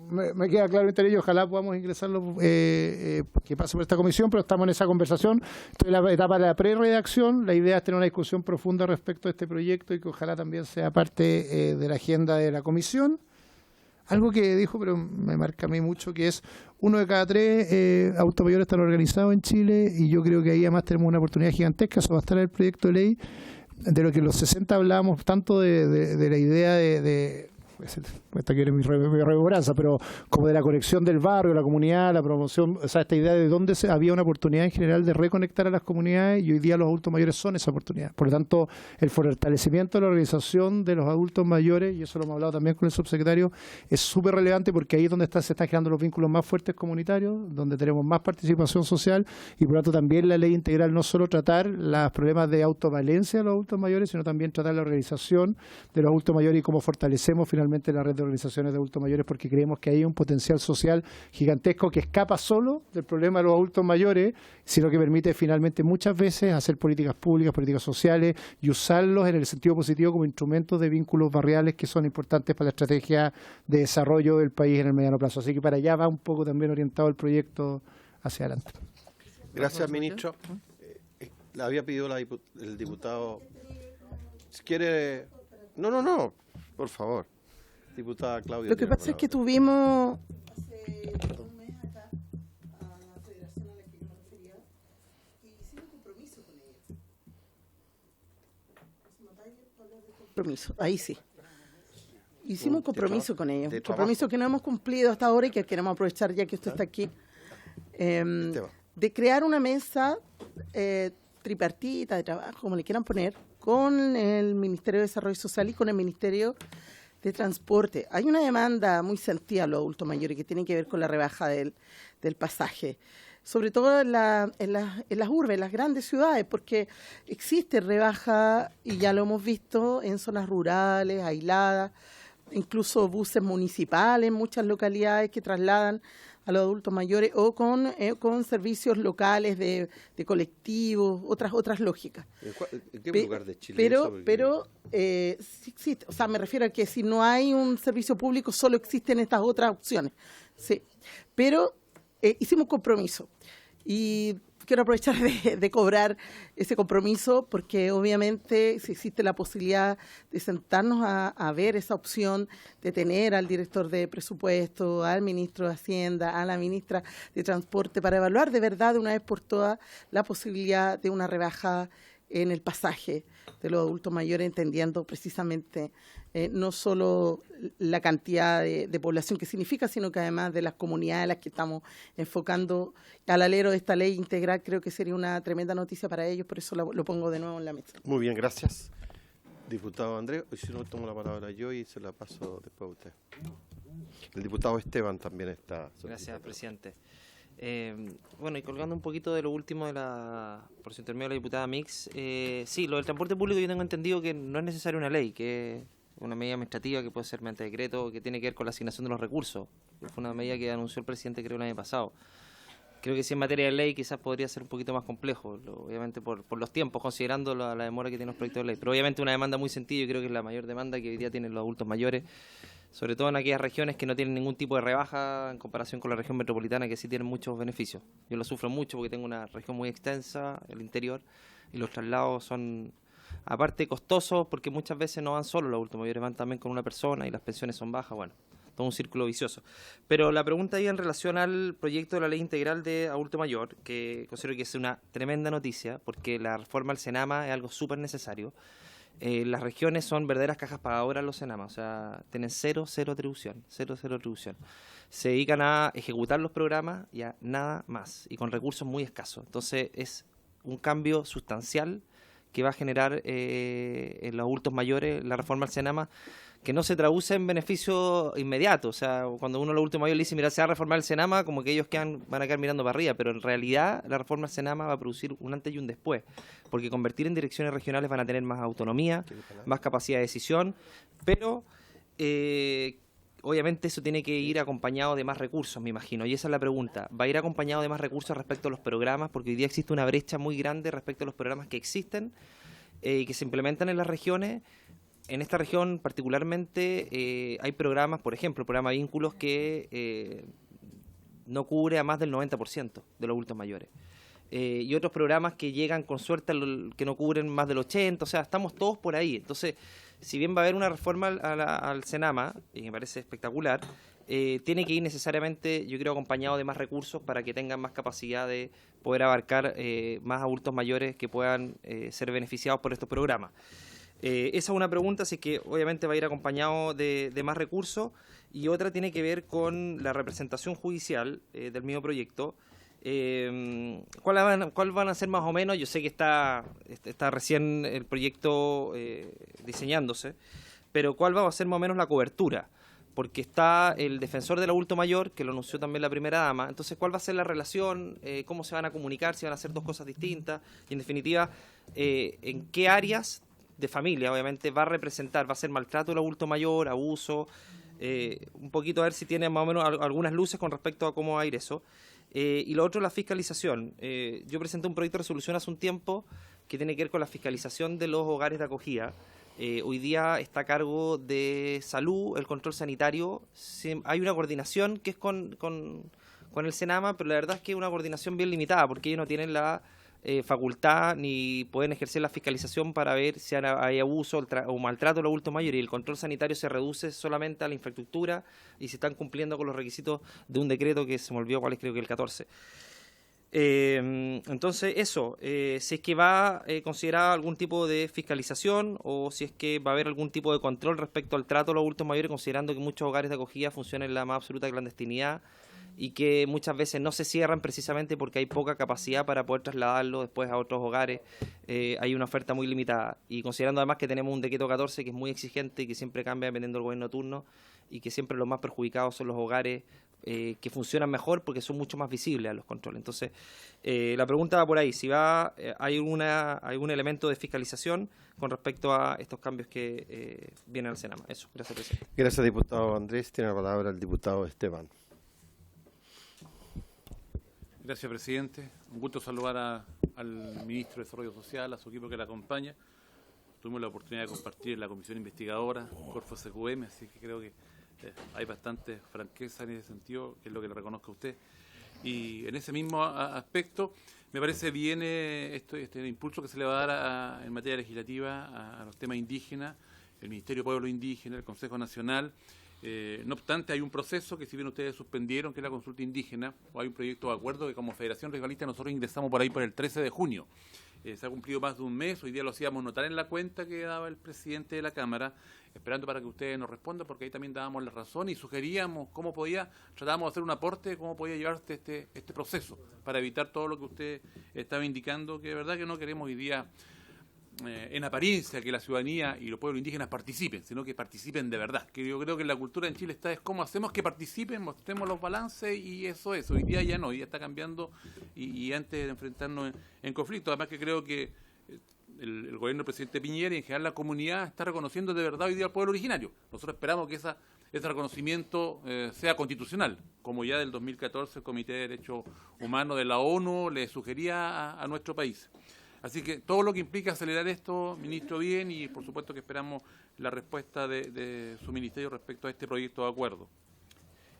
me queda claro entre ellos, ojalá podamos ingresarlo, que pase por esta comisión, pero estamos en esa conversación. Estoy en la etapa de la pre-redacción. La idea es tener una discusión profunda respecto a este proyecto y que ojalá también sea parte de la agenda de la comisión. Algo que dijo, pero me marca a mí mucho, que es 1 de cada 3 adultos mayores están organizados en Chile, y yo creo que ahí además tenemos una oportunidad gigantesca. Eso va a estar en el proyecto de ley, de lo que en los 60 hablábamos tanto de la idea esta quiere mi remembranza, pero como de la conexión del barrio, la comunidad, la promoción, o sea, esta idea de dónde había una oportunidad en general de reconectar a las comunidades, y hoy día los adultos mayores son esa oportunidad. Por lo tanto, el fortalecimiento de la organización de los adultos mayores, y eso lo hemos hablado también con el subsecretario, es súper relevante, porque ahí es donde se están generando los vínculos más fuertes comunitarios, donde tenemos más participación social, y por lo tanto también la ley integral no solo tratar los problemas de autovalencia de los adultos mayores, sino también tratar la organización de los adultos mayores y cómo fortalecemos finalmente la red de organizaciones de adultos mayores, porque creemos que hay un potencial social gigantesco que escapa solo del problema de los adultos mayores, sino que permite finalmente muchas veces hacer políticas públicas, políticas sociales, y usarlos en el sentido positivo como instrumentos de vínculos barriales que son importantes para la estrategia de desarrollo del país en el mediano plazo. Así que para allá va un poco también orientado el proyecto hacia adelante. Gracias, ministro. Le había pedido el diputado. Si quiere. No, por favor. Diputada Claudia. Lo que pasa es que tuvimos hace un mes acá a la federación a la que yo me refería y hicimos un compromiso con ella. Compromiso, ahí sí. Hicimos un compromiso con ellos, un compromiso que no hemos cumplido hasta ahora y que queremos aprovechar ya que usted está aquí, de crear una mesa tripartita de trabajo, como le quieran poner, con el Ministerio de Desarrollo Social y con el Ministerio de Transporte. Hay una demanda muy sentida a los adultos mayores que tiene que ver con la rebaja del pasaje, sobre todo en las urbes, en las grandes ciudades, porque existe rebaja, y ya lo hemos visto, en zonas rurales, aisladas, incluso buses municipales en muchas localidades que trasladan a los adultos mayores o con servicios locales de colectivos, otras lógicas. ¿En qué lugar de Chile? Pero sí existe, o sea, me refiero a que si no hay un servicio público solo existen estas otras opciones. Sí, pero hicimos compromiso y quiero aprovechar de cobrar ese compromiso porque obviamente si existe la posibilidad de sentarnos a ver esa opción de tener al director de presupuesto, al ministro de Hacienda, a la ministra de Transporte para evaluar de verdad de una vez por todas la posibilidad de una rebaja en el pasaje de los adultos mayores, entendiendo precisamente no solo la cantidad de población que significa, sino que además de las comunidades a las que estamos enfocando al alero de esta ley integral, creo que sería una tremenda noticia para ellos, por eso lo pongo de nuevo en la mesa. Muy bien, gracias. Diputado Andrés, hoy si no tomo la palabra yo y se la paso después a usted. El diputado Esteban también está. Gracias, presidente. Bueno, y colgando un poquito de lo último por su intermedio de la diputada Mix, sí, lo del transporte público yo tengo entendido que no es necesaria una ley, que es una medida administrativa que puede ser mediante decreto, que tiene que ver con la asignación de los recursos. Fue una medida que anunció el presidente creo el año pasado. Creo que si en materia de ley quizás podría ser un poquito más complejo, obviamente por los tiempos, considerando la demora que tienen los proyectos de ley. Pero obviamente una demanda muy sentida, yo creo que es la mayor demanda que hoy día tienen los adultos mayores, sobre todo en aquellas regiones que no tienen ningún tipo de rebaja en comparación con la región metropolitana, que sí tienen muchos beneficios. Yo lo sufro mucho porque tengo una región muy extensa, el interior, y los traslados son, aparte, costosos porque muchas veces no van solo los adultos mayores, van también con una persona y las pensiones son bajas, bueno, todo un círculo vicioso. Pero la pregunta ahí en relación al proyecto de la ley integral de adulto mayor, que considero que es una tremenda noticia, porque la reforma al Senama es algo súper necesario. Las regiones son verdaderas cajas pagadoras los Senamas, o sea, tienen cero atribución. Se dedican a ejecutar los programas y a nada más, y con recursos muy escasos. Entonces es un cambio sustancial que va a generar en los adultos mayores la reforma al Senama, que no se traduce en beneficio inmediato. O sea, cuando uno a los adultos mayores le dice, mira, se va a reformar el Senama, como que ellos van a quedar mirando para arriba, pero en realidad la reforma al Senama va a producir un antes y un después, porque convertir en direcciones regionales van a tener más autonomía, más capacidad de decisión, pero obviamente eso tiene que ir acompañado de más recursos, me imagino, y esa es la pregunta. ¿Va a ir acompañado de más recursos respecto a los programas? Porque hoy día existe una brecha muy grande respecto a los programas que existen y que se implementan en las regiones. En esta región particularmente hay programas, por ejemplo, el programa Vínculos, que no cubre a más del 90% de los adultos mayores. Y otros programas que llegan con suerte, que no cubren más del 80%, o sea, estamos todos por ahí. Entonces, si bien va a haber una reforma al Senama, y me parece espectacular, tiene que ir necesariamente, yo creo, acompañado de más recursos para que tengan más capacidad de poder abarcar más adultos mayores que puedan ser beneficiados por estos programas. Esa es una pregunta, así que obviamente va a ir acompañado de más recursos, y otra tiene que ver con la representación judicial del mismo proyecto. ¿Cuál van a ser más o menos? Yo sé que está recién el proyecto diseñándose, pero ¿cuál va a ser más o menos la cobertura? Porque está el defensor del adulto mayor, que lo anunció también la primera dama. Entonces, ¿cuál va a ser la relación? ¿Cómo se van a comunicar? ¿Si van a hacer dos cosas distintas? Y en definitiva, ¿en qué áreas de familia, obviamente, va a ser maltrato del adulto mayor, abuso? Un poquito a ver si tiene más o menos algunas luces con respecto a cómo va a ir eso. Y lo otro, la fiscalización. Yo presenté un proyecto de resolución hace un tiempo que tiene que ver con la fiscalización de los hogares de acogida. Hoy día está a cargo de salud, el control sanitario. Hay una coordinación que es con con el Senama, pero la verdad es que es una coordinación bien limitada, porque ellos no tienen la facultad ni pueden ejercer la fiscalización para ver si hay abuso o maltrato a los adultos mayores, y el control sanitario se reduce solamente a la infraestructura y se están cumpliendo con los requisitos de un decreto que se me olvidó cuál es, creo que el 14. Entonces eso, si es que va a considerar algún tipo de fiscalización o si es que va a haber algún tipo de control respecto al trato a los adultos mayores, considerando que muchos hogares de acogida funcionan en la más absoluta clandestinidad y que muchas veces no se cierran precisamente porque hay poca capacidad para poder trasladarlo después a otros hogares. Hay una oferta muy limitada, y considerando además que tenemos un decreto 14 que es muy exigente y que siempre cambia dependiendo del gobierno de turno, y que siempre los más perjudicados son los hogares que funcionan mejor porque son mucho más visibles a los controles. Entonces, la pregunta va por ahí, si hay algún elemento de fiscalización con respecto a estos cambios que vienen al Senama. Eso, gracias, presidente. Gracias, diputado Andrés. Tiene la palabra el diputado Esteban. Gracias, presidente. Un gusto saludar al ministro de Desarrollo Social, a su equipo que la acompaña. Tuvimos la oportunidad de compartir en la comisión investigadora, Corfo SQM, así que creo que hay bastante franqueza en ese sentido, que es lo que le reconozco a usted. Y en ese mismo aspecto, me parece bien este impulso que se le va a dar en materia legislativa a los temas indígenas, el Ministerio de Pueblo Indígena, el Consejo Nacional. No obstante, hay un proceso que si bien ustedes suspendieron, que es la consulta indígena, o hay un proyecto de acuerdo que como Federación Regionalista nosotros ingresamos por ahí por el 13 de junio. Se ha cumplido más de un mes, hoy día lo hacíamos notar en la cuenta que daba el presidente de la Cámara, esperando para que ustedes nos respondan, porque ahí también dábamos la razón y sugeríamos tratábamos de hacer un aporte, cómo podía llevarse este proceso, para evitar todo lo que usted estaba indicando, que de verdad que no queremos hoy día en apariencia que la ciudadanía y los pueblos indígenas participen, sino que participen de verdad. Que yo creo que la cultura en Chile es cómo hacemos que participen, mostremos los balances, y eso es. Hoy día ya no, hoy día está cambiando, y antes de enfrentarnos en conflicto, además que creo que el gobierno del presidente Piñera y en general la comunidad está reconociendo de verdad hoy día al pueblo originario. Nosotros esperamos que ese reconocimiento sea constitucional, como ya del 2014 el Comité de Derechos Humanos de la ONU le sugería a nuestro país. Así que todo lo que implica acelerar esto, ministro, bien, y por supuesto que esperamos la respuesta de su ministerio respecto a este proyecto de acuerdo.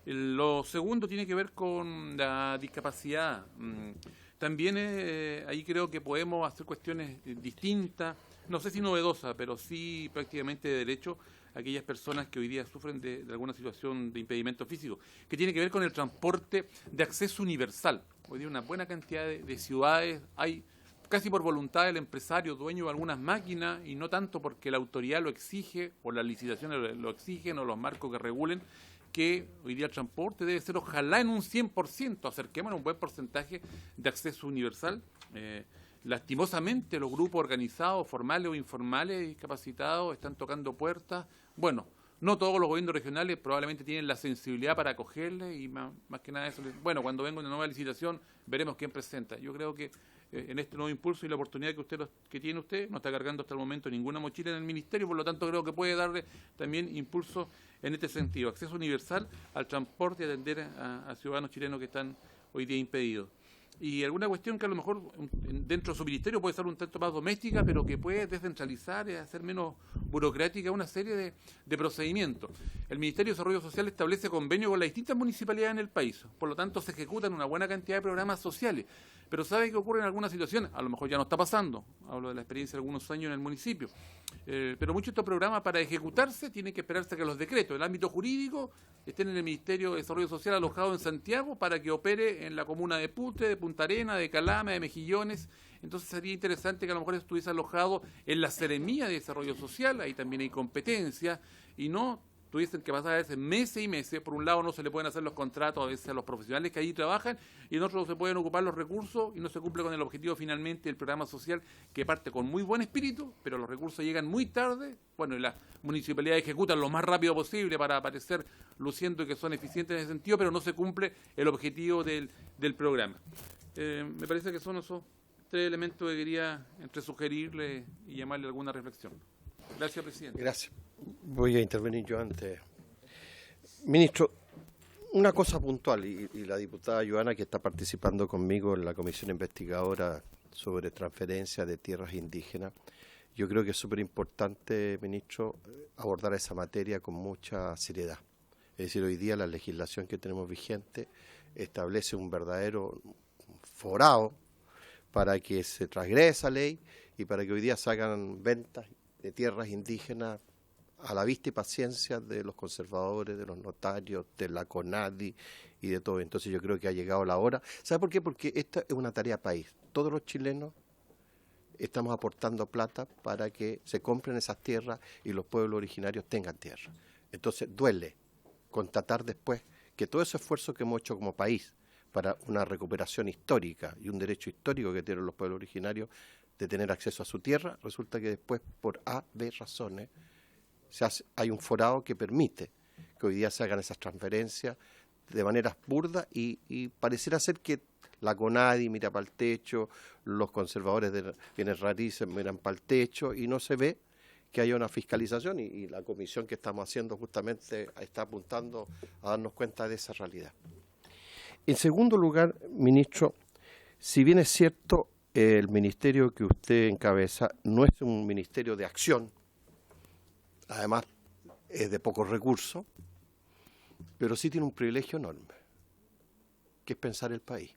Lo segundo tiene que ver con la discapacidad. También ahí creo que podemos hacer cuestiones distintas, no sé si novedosas, pero sí prácticamente de derecho a aquellas personas que hoy día sufren de alguna situación de impedimento físico, que tiene que ver con el transporte de acceso universal. Hoy día una buena cantidad de ciudades hay, casi por voluntad del empresario, dueño de algunas máquinas, y no tanto porque la autoridad lo exige, o las licitaciones lo exigen, o los marcos que regulen, que hoy día el transporte debe ser ojalá en un 100%, acerquémonos a un buen porcentaje de acceso universal. Lastimosamente los grupos organizados, formales o informales, discapacitados, están tocando puertas. Bueno, no todos los gobiernos regionales probablemente tienen la sensibilidad para acogerle, y más que nada eso. Bueno, cuando venga una nueva licitación veremos quién presenta. Yo creo que en este nuevo impulso y la oportunidad que tiene usted, no está cargando hasta el momento ninguna mochila en el ministerio, por lo tanto creo que puede darle también impulso en este sentido, acceso universal al transporte y atender a ciudadanos chilenos que están hoy día impedidos. Y alguna cuestión que a lo mejor dentro de su ministerio puede ser un tanto más doméstica, pero que puede descentralizar y hacer menos burocrática una serie de procedimientos. El Ministerio de Desarrollo Social establece convenio con las distintas municipalidades en el país, por lo tanto se ejecutan una buena cantidad de programas sociales. Pero ¿sabe qué ocurre en algunas situaciones? A lo mejor ya no está pasando, hablo de la experiencia de algunos años en el municipio, pero muchos de estos programas para ejecutarse tienen que esperarse a que los decretos del ámbito jurídico estén en el Ministerio de Desarrollo Social alojado en Santiago para que opere en la comuna de Putre, de Punta Arenas, de Calama, de Mejillones. Entonces sería interesante que a lo mejor estuviese alojado en la Seremía de Desarrollo Social, ahí también hay competencia, y no tuviesen que pasar a veces meses y meses. Por un lado no se le pueden hacer los contratos a veces a los profesionales que allí trabajan, y en otro no se pueden ocupar los recursos y no se cumple con el objetivo finalmente del programa social, que parte con muy buen espíritu, pero los recursos llegan muy tarde. Bueno, y las municipalidades ejecutan lo más rápido posible para aparecer luciendo que son eficientes en ese sentido, pero no se cumple el objetivo del programa. Me parece que son esos tres elementos que quería sugerirle y llamarle alguna reflexión. Gracias, presidente. Gracias. Voy a intervenir yo antes. Ministro, una cosa puntual, y la diputada Joana, que está participando conmigo en la comisión investigadora sobre transferencia de tierras indígenas, yo creo que es súper importante, ministro, abordar esa materia con mucha seriedad. Es decir, hoy día la legislación que tenemos vigente establece un verdadero forado para que se transgreda esa ley y para que hoy día se hagan ventas de tierras indígenas a la vista y paciencia de los conservadores, de los notarios, de la CONADI y de todo. Entonces yo creo que ha llegado la hora. ¿Sabe por qué? Porque esta es una tarea país. Todos los chilenos estamos aportando plata para que se compren esas tierras y los pueblos originarios tengan tierra. Entonces duele constatar después que todo ese esfuerzo que hemos hecho como país para una recuperación histórica y un derecho histórico que tienen los pueblos originarios de tener acceso a su tierra, resulta que después, por A, B razones, hay un forado que permite que hoy día se hagan esas transferencias de manera burda y pareciera ser que la CONADI mira para el techo, los conservadores de bienes raíces miran para el techo y no se ve que haya una fiscalización y la comisión que estamos haciendo justamente está apuntando a darnos cuenta de esa realidad. En segundo lugar, ministro, si bien es cierto, el ministerio que usted encabeza no es un ministerio de acción, además es de pocos recursos, pero sí tiene un privilegio enorme, que es pensar el país,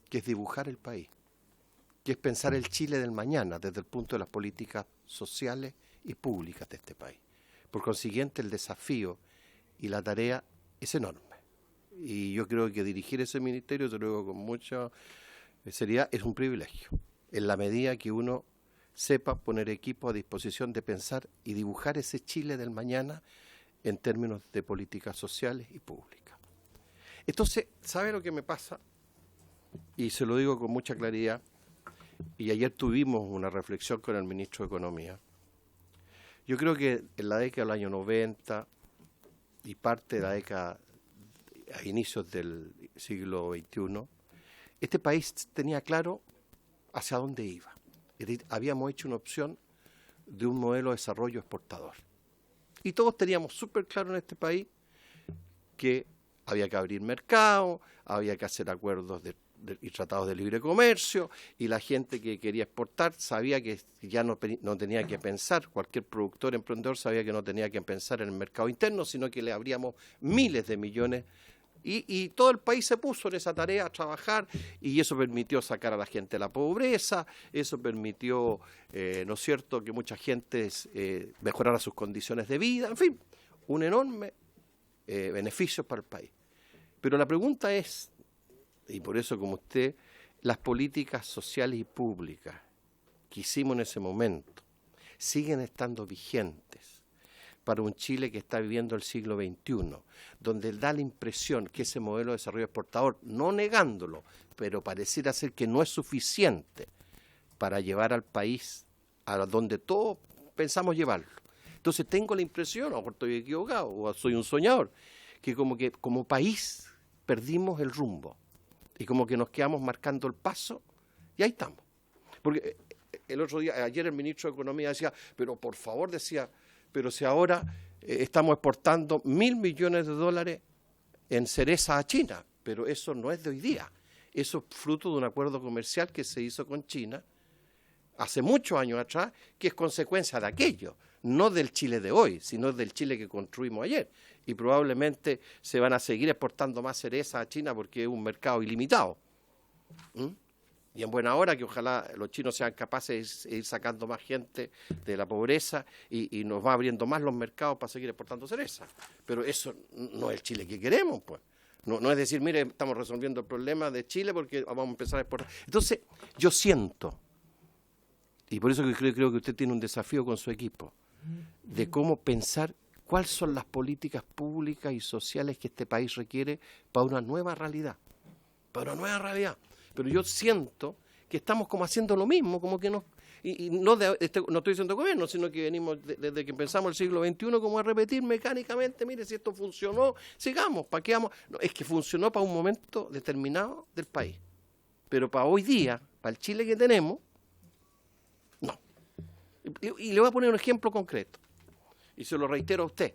que es dibujar el país, que es pensar el Chile del mañana desde el punto de las políticas sociales y públicas de este país. Por consiguiente, el desafío y la tarea es enorme. Y yo creo que dirigir ese ministerio, te lo digo con mucha seriedad, es un privilegio, en la medida que uno sepa poner equipo a disposición de pensar y dibujar ese Chile del mañana en términos de políticas sociales y públicas. Entonces, ¿sabe lo que me pasa? Y se lo digo con mucha claridad, y ayer tuvimos una reflexión con el ministro de Economía. Yo creo que en la década del año 90 y parte de la década a inicios del siglo XXI, este país tenía claro hacia dónde iba. Habíamos hecho una opción de un modelo de desarrollo exportador. Y todos teníamos súper claro en este país que había que abrir mercado, había que hacer acuerdos y tratados de libre comercio, y la gente que quería exportar sabía que ya no tenía que pensar, cualquier productor, emprendedor sabía que no tenía que pensar en el mercado interno, sino que le abríamos miles de millones. Y todo el país se puso en esa tarea a trabajar y eso permitió sacar a la gente de la pobreza, eso permitió, ¿no es cierto?, que mucha gente mejorara sus condiciones de vida, en fin, un enorme beneficio para el país. Pero la pregunta es, y por eso como usted, las políticas sociales y públicas que hicimos en ese momento siguen estando vigentes para un Chile que está viviendo el siglo XXI, donde da la impresión que ese modelo de desarrollo exportador, no negándolo, pero pareciera ser que no es suficiente para llevar al país a donde todos pensamos llevarlo. Entonces tengo la impresión, a lo mejor estoy equivocado, o soy un soñador, que como país perdimos el rumbo y como que nos quedamos marcando el paso y ahí estamos. Porque el otro día, ayer el ministro de Economía decía, pero por favor, decía, pero si ahora estamos exportando $1.000 millones en cereza a China, pero eso no es de hoy día, eso es fruto de un acuerdo comercial que se hizo con China hace muchos años atrás, que es consecuencia de aquello, no del Chile de hoy, sino del Chile que construimos ayer. Y probablemente se van a seguir exportando más cereza a China porque es un mercado ilimitado. Y en buena hora que ojalá los chinos sean capaces de ir sacando más gente de la pobreza y nos va abriendo más los mercados para seguir exportando cereza. Pero eso no es el Chile que queremos, pues. No es decir, mire, estamos resolviendo el problema de Chile porque vamos a empezar a exportar. Entonces, yo siento, y por eso creo que usted tiene un desafío con su equipo, de cómo pensar cuáles son las políticas públicas y sociales que este país requiere para una nueva realidad. Para una nueva realidad. Pero yo siento que estamos como haciendo lo mismo, como que no, y no, no estoy diciendo gobierno, sino que venimos desde que empezamos el siglo XXI como a repetir mecánicamente, mire, si esto funcionó, sigamos, ¿para qué vamos? No, es que funcionó para un momento determinado del país, pero para hoy día, para el Chile que tenemos, no. Y le voy a poner un ejemplo concreto, y se lo reitero a usted,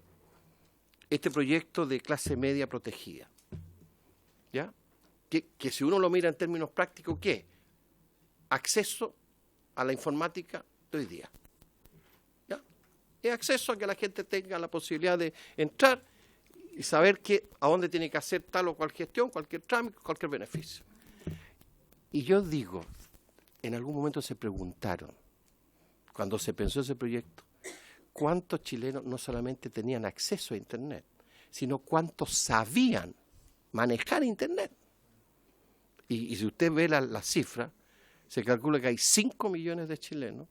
este proyecto de clase media protegida, ¿ya? Que si uno lo mira en términos prácticos, ¿qué? Acceso a la informática de hoy día. ¿Ya? Es acceso a que la gente tenga la posibilidad de entrar, y saber a dónde tiene que hacer tal o cual gestión, cualquier trámite, cualquier beneficio. Y yo digo, en algún momento se preguntaron, cuando se pensó ese proyecto, cuántos chilenos no solamente tenían acceso a Internet, sino cuántos sabían manejar Internet. Y si usted ve la cifra, se calcula que hay 5 millones de chilenos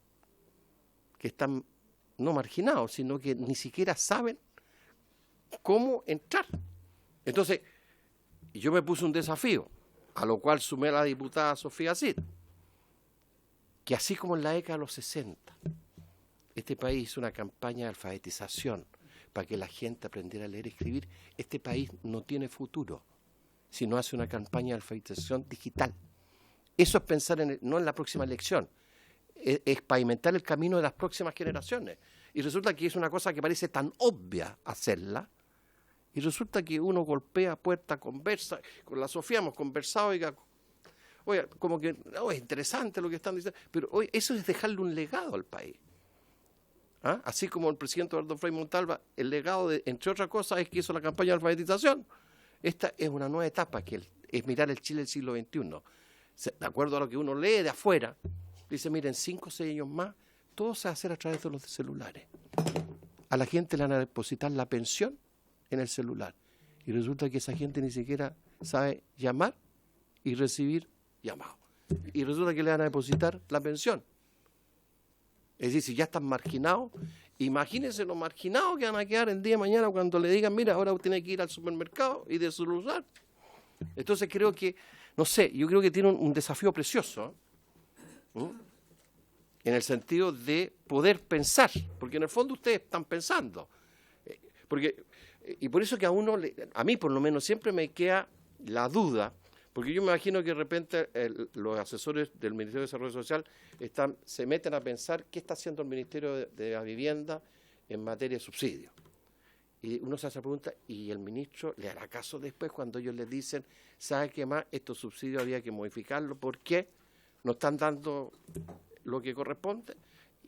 que están no marginados, sino que ni siquiera saben cómo entrar. Entonces, yo me puse un desafío, a lo cual sumé a la diputada Sofía Cid, que así como en la década de los 60, este país hizo una campaña de alfabetización para que la gente aprendiera a leer y escribir. Este país no tiene futuro si no hace una campaña de alfabetización digital. Eso es pensar no en la próxima elección, es pavimentar el camino de las próximas generaciones. Y resulta que es una cosa que parece tan obvia hacerla, y resulta que uno golpea puerta, conversa, con la Sofía hemos conversado, oiga, como que es interesante lo que están diciendo, pero oye, eso es dejarle un legado al país. ¿Ah? Así como el presidente Eduardo Frei Montalva, el legado, entre otras cosas, es que hizo la campaña de alfabetización. Esta es una nueva etapa, que es mirar el Chile del siglo XXI. De acuerdo a lo que uno lee de afuera, dice, miren, 5 o 6 años más, todo se va a hacer a través de los celulares. A la gente le van a depositar la pensión en el celular. Y resulta que esa gente ni siquiera sabe llamar y recibir llamados. Y resulta que le van a depositar la pensión. Es decir, si ya están marginados, imagínense los marginados que van a quedar el día de mañana cuando le digan, mira, ahora usted tiene que ir al supermercado y de celular. Entonces creo que, no sé, yo creo que tiene un desafío precioso, ¿eh? En el sentido de poder pensar, porque en el fondo ustedes están pensando. Y por eso que a mí por lo menos siempre me queda la duda, porque yo me imagino que de repente los asesores del Ministerio de Desarrollo Social se meten a pensar qué está haciendo el Ministerio de la Vivienda en materia de subsidios. Y uno se hace la pregunta, ¿y el ministro le hará caso después cuando ellos les dicen, ¿sabe qué más? Estos subsidios habría que modificarlos, ¿por qué no están dando lo que corresponde?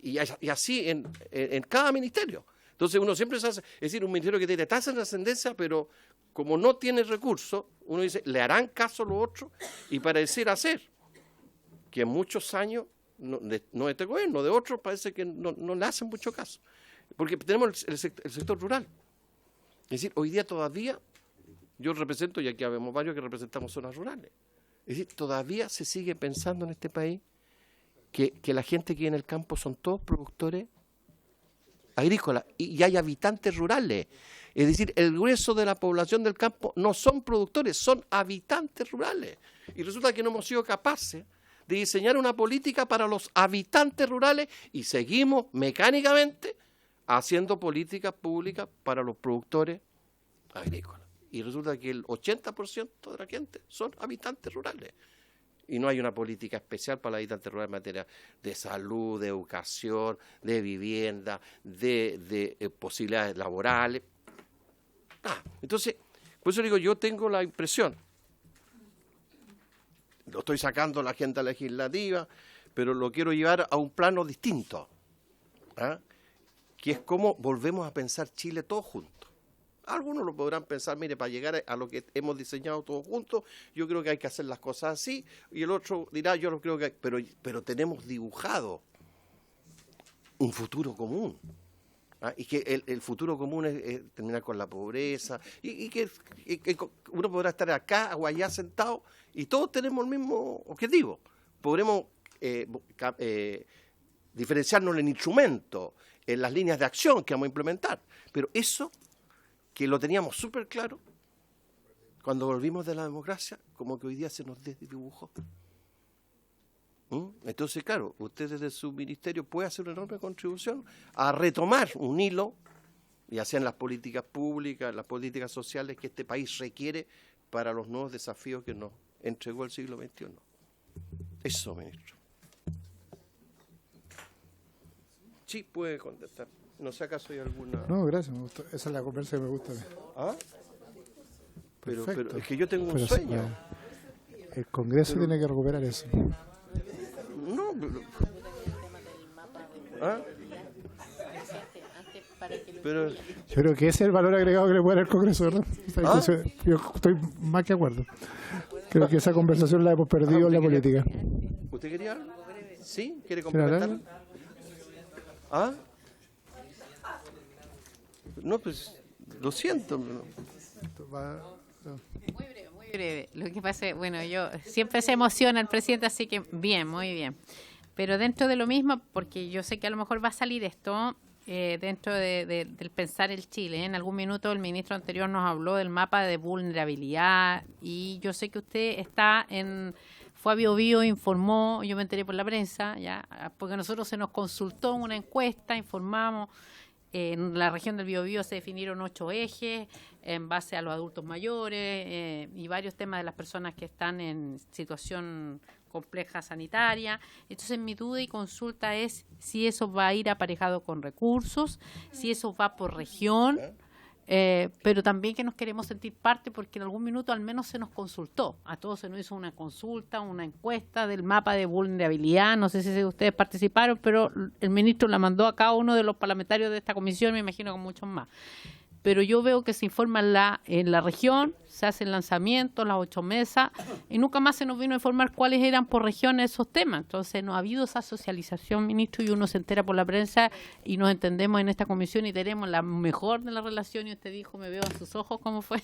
Y así en cada ministerio. Entonces uno siempre se hace, es decir, un ministerio que tiene tasa de trascendencia, pero como no tiene recursos, uno dice, ¿le harán caso a los otros? Y pareciera hacer que en muchos años, no de este gobierno, de otros, parece que no le hacen mucho caso. Porque tenemos el sector rural. Es decir, hoy día todavía, yo represento, y aquí habemos varios que representamos zonas rurales, es decir, todavía se sigue pensando en este país que la gente que vive en el campo son todos productores agrícolas y hay habitantes rurales. Es decir, el grueso de la población del campo no son productores, son habitantes rurales. Y resulta que no hemos sido capaces de diseñar una política para los habitantes rurales y seguimos mecánicamente haciendo políticas públicas para los productores agrícolas. Y resulta que el 80% de la gente son habitantes rurales. Y no hay una política especial para los habitantes rurales en materia de salud, de educación, de vivienda, de posibilidades laborales. Entonces, por eso digo, yo tengo la impresión, lo estoy sacando la agenda legislativa, pero lo quiero llevar a un plano distinto, que es cómo volvemos a pensar Chile todos juntos. Algunos lo podrán pensar, mire, para llegar a lo que hemos diseñado todos juntos, yo creo que hay que hacer las cosas así, y el otro dirá, yo no creo que pero tenemos dibujado un futuro común. Y que el futuro común es terminar con la pobreza, y que uno podrá estar acá o allá sentado, y todos tenemos el mismo objetivo. Podremos diferenciarnos en instrumentos, en las líneas de acción que vamos a implementar, pero eso que lo teníamos súper claro, cuando volvimos de la democracia, como que hoy día se nos desdibujó. Entonces, claro, usted desde su ministerio puede hacer una enorme contribución a retomar un hilo, ya sean las políticas públicas, las políticas sociales que este país requiere para los nuevos desafíos que nos entregó el siglo XXI. Eso, ministro. Sí, puede contestar. No sé acaso hay alguna... No, gracias, me gustó. Esa es la conversa que me gusta. ¿Ah? Pero es que yo tengo un Pero sueño. El Congreso tiene que recuperar eso. No, pero... ¿Ah? Pero, Yo creo que ese es el valor agregado que le puede dar el Congreso, ¿verdad? Yo estoy más que de acuerdo. Creo que esa conversación la hemos perdido en la política. ¿usted quería algo? ¿Sí? ¿Quiere ¿Quiere hablar? complementar? ¿Ah? No, pues, lo siento. Muy breve. Lo que pasa es, bueno, yo siempre se emociona el presidente, así que bien, muy bien. Pero dentro de lo mismo, porque yo sé que a lo mejor va a salir esto, dentro del pensar el Chile. En algún minuto el ministro anterior nos habló del mapa de vulnerabilidad y yo sé que usted fue a Biobío, informó, yo me enteré por la prensa, ya, porque a nosotros se nos consultó una encuesta, informamos. En la región del Biobío se definieron 8 ejes en base a los adultos mayores y varios temas de las personas que están en situación compleja sanitaria. Entonces mi duda y consulta es si eso va a ir aparejado con recursos, si eso va por región, pero también que nos queremos sentir parte porque en algún minuto al menos se nos consultó. A todos se nos hizo una consulta, una encuesta del mapa de vulnerabilidad. No sé si ustedes participaron, pero el ministro la mandó a cada uno de los parlamentarios de esta comisión, me imagino con muchos más. Pero yo veo que se informa en la región, se hacen lanzamientos, las 8 mesas, y nunca más se nos vino a informar cuáles eran por región esos temas. Entonces no ha habido esa socialización, ministro, y uno se entera por la prensa y nos entendemos en esta comisión y tenemos la mejor de la relación, y usted dijo, me veo en sus ojos cómo fue.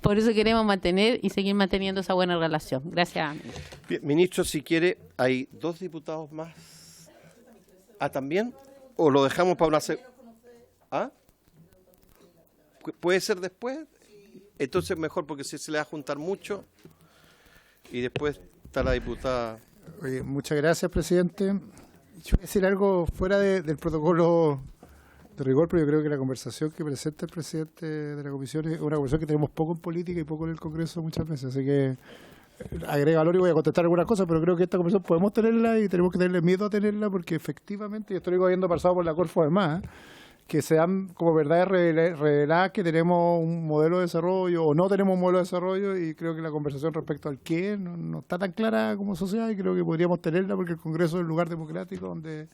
Por eso queremos mantener y seguir manteniendo esa buena relación. Gracias, ministro. Bien, ministro, si quiere, hay 2 diputados más. ¿Ah, también? ¿O lo dejamos para una ¿Ah? ¿Puede ser después? Entonces mejor, porque si se le va a juntar mucho y después está la diputada. Oye, muchas gracias, presidente. Yo voy a decir algo fuera del protocolo de rigor, pero yo creo que la conversación que presenta el presidente de la comisión es una conversación que tenemos poco en política y poco en el Congreso muchas veces, así que agrega valor y voy a contestar algunas cosas, pero creo que esta conversación podemos tenerla y tenemos que tenerle miedo a tenerla porque efectivamente, y esto lo digo habiendo pasado por la Corfo además, que se dan como verdades reveladas que tenemos un modelo de desarrollo o no tenemos un modelo de desarrollo, y creo que la conversación respecto al qué no está tan clara como sociedad, y creo que podríamos tenerla porque el Congreso es el lugar democrático donde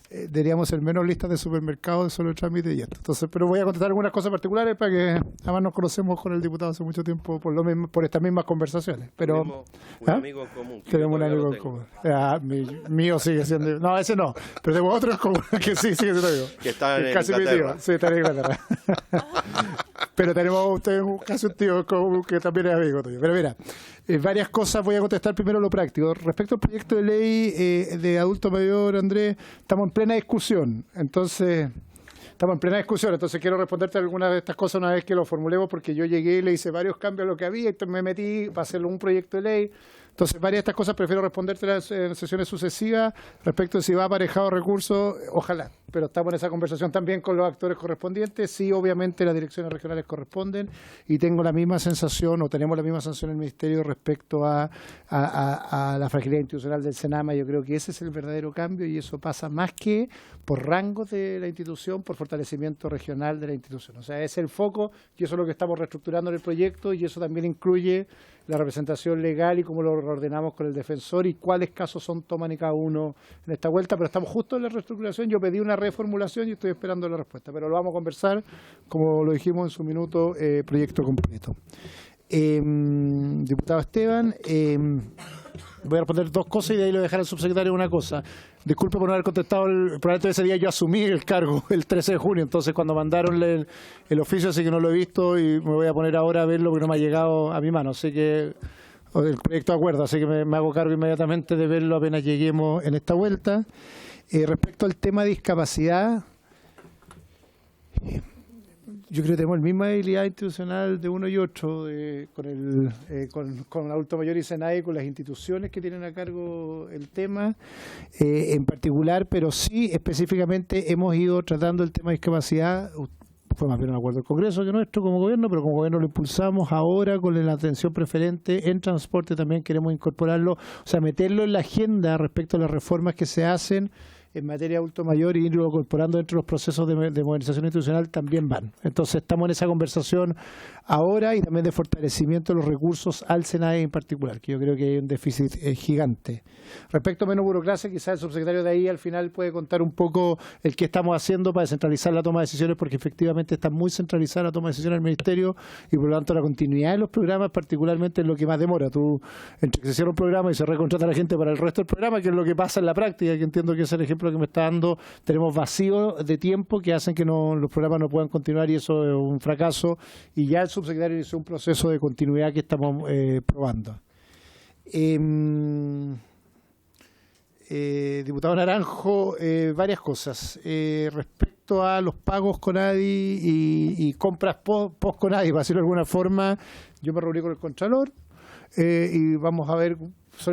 deberíamos ser menos listas de supermercados de solo trámite y esto. Entonces, pero voy a contestar algunas cosas particulares para que además nos conocemos con el diputado hace mucho tiempo por estas mismas conversaciones. Pero Tenemos un amigo en común. tenemos un amigo en común. Mío sigue siendo... No, ese no. Pero tengo otro en común que sí sigue siendo amigo. Que está en casi mi Inglaterra. tío. Sí, está en Inglaterra. Pero tenemos casi un tío en común que también es amigo tuyo. Pero mira, varias cosas. Voy a contestar primero lo práctico. Respecto al proyecto de ley de adulto mayor, Andrés, estamos en plena discusión. Entonces quiero responderte a algunas de estas cosas una vez que lo formulemos, porque yo llegué y le hice varios cambios a lo que había, entonces me metí para hacerlo un proyecto de ley. Entonces, varias de estas cosas prefiero respondértelas en sesiones sucesivas. Respecto de si va aparejado recursos, ojalá. Pero estamos en esa conversación también con los actores correspondientes. Sí, obviamente las direcciones regionales corresponden, y tengo la misma sensación, o tenemos la misma sensación en el Ministerio respecto a la fragilidad institucional del Senama. Yo creo que ese es el verdadero cambio, y eso pasa más que por rangos de la institución, por fortalecimiento regional de la institución. O sea, ese es el foco, y eso es lo que estamos reestructurando en el proyecto, y eso también incluye la representación legal y cómo lo ordenamos con el defensor y cuáles casos toman en cada uno en esta vuelta. Pero estamos justo en la reestructuración. Yo pedí una reformulación y estoy esperando la respuesta, pero lo vamos a conversar, como lo dijimos en su minuto, proyecto completo. Diputado Esteban, voy a responder 2 cosas y de ahí lo dejaré al subsecretario una cosa. Disculpe por no haber contestado, probablemente ese día yo asumí el cargo el 13 de junio, entonces cuando mandaron el oficio, así que no lo he visto y me voy a poner ahora a verlo porque no me ha llegado a mi mano, así que el proyecto de acuerdo, así que me hago cargo inmediatamente de verlo apenas lleguemos en esta vuelta. Respecto al tema de discapacidad, yo creo que tenemos la misma debilidad institucional de uno y otro, con adulto mayor y SENAE, con las instituciones que tienen a cargo el tema en particular, pero sí específicamente hemos ido tratando el tema de discapacidad. Fue más bien un acuerdo del Congreso que nuestro como gobierno, pero como gobierno lo impulsamos ahora con la atención preferente en transporte. También queremos incorporarlo, o sea, meterlo en la agenda respecto a las reformas que se hacen en materia de adulto mayor y irlo incorporando dentro de los procesos de modernización institucional también van. Entonces estamos en esa conversación ahora y también de fortalecimiento de los recursos al SENAE en particular, que yo creo que hay un déficit gigante. Respecto a menos burocracia, quizás el subsecretario de ahí al final puede contar un poco el qué estamos haciendo para descentralizar la toma de decisiones, porque efectivamente está muy centralizada la toma de decisiones del Ministerio y por lo tanto la continuidad de los programas particularmente es lo que más demora. Tú, entre que se cierra un programa y se recontrata a la gente para el resto del programa, que es lo que pasa en la práctica, que entiendo que es el ejemplo que me está dando, tenemos vacío de tiempo que hacen que los programas no puedan continuar y eso es un fracaso, y ya el subsecretario inició un proceso de continuidad que estamos probando. Diputado Naranjo, varias cosas. Respecto a los pagos CONADI y compras post-CONADI, para decirlo de alguna forma, yo me reuní con el Contralor y vamos a ver,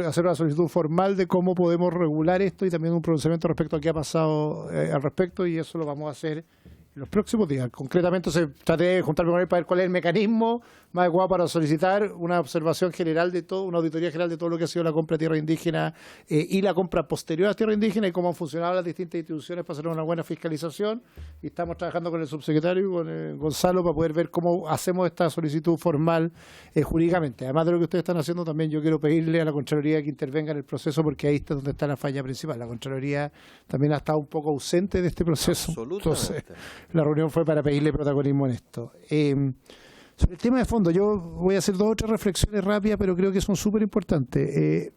hacer una solicitud formal de cómo podemos regular esto y también un pronunciamiento respecto a qué ha pasado al respecto, y eso lo vamos a hacer en los próximos días. Concretamente, traté de juntarme con él para ver cuál es el mecanismo más adecuado para solicitar una observación general de todo, una auditoría general de todo lo que ha sido la compra de tierra indígena y la compra posterior a tierra indígena y cómo han funcionado las distintas instituciones para hacer una buena fiscalización. Y estamos trabajando con el subsecretario y con Gonzalo para poder ver cómo hacemos esta solicitud formal jurídicamente. Además de lo que ustedes están haciendo, también yo quiero pedirle a la Contraloría que intervenga en el proceso, porque ahí está donde está la falla principal. La Contraloría también ha estado un poco ausente de este proceso. Entonces, la reunión fue para pedirle protagonismo en esto. Sobre el tema de fondo, yo voy a hacer 2 o 3 reflexiones rápidas, pero creo que son súper importantes.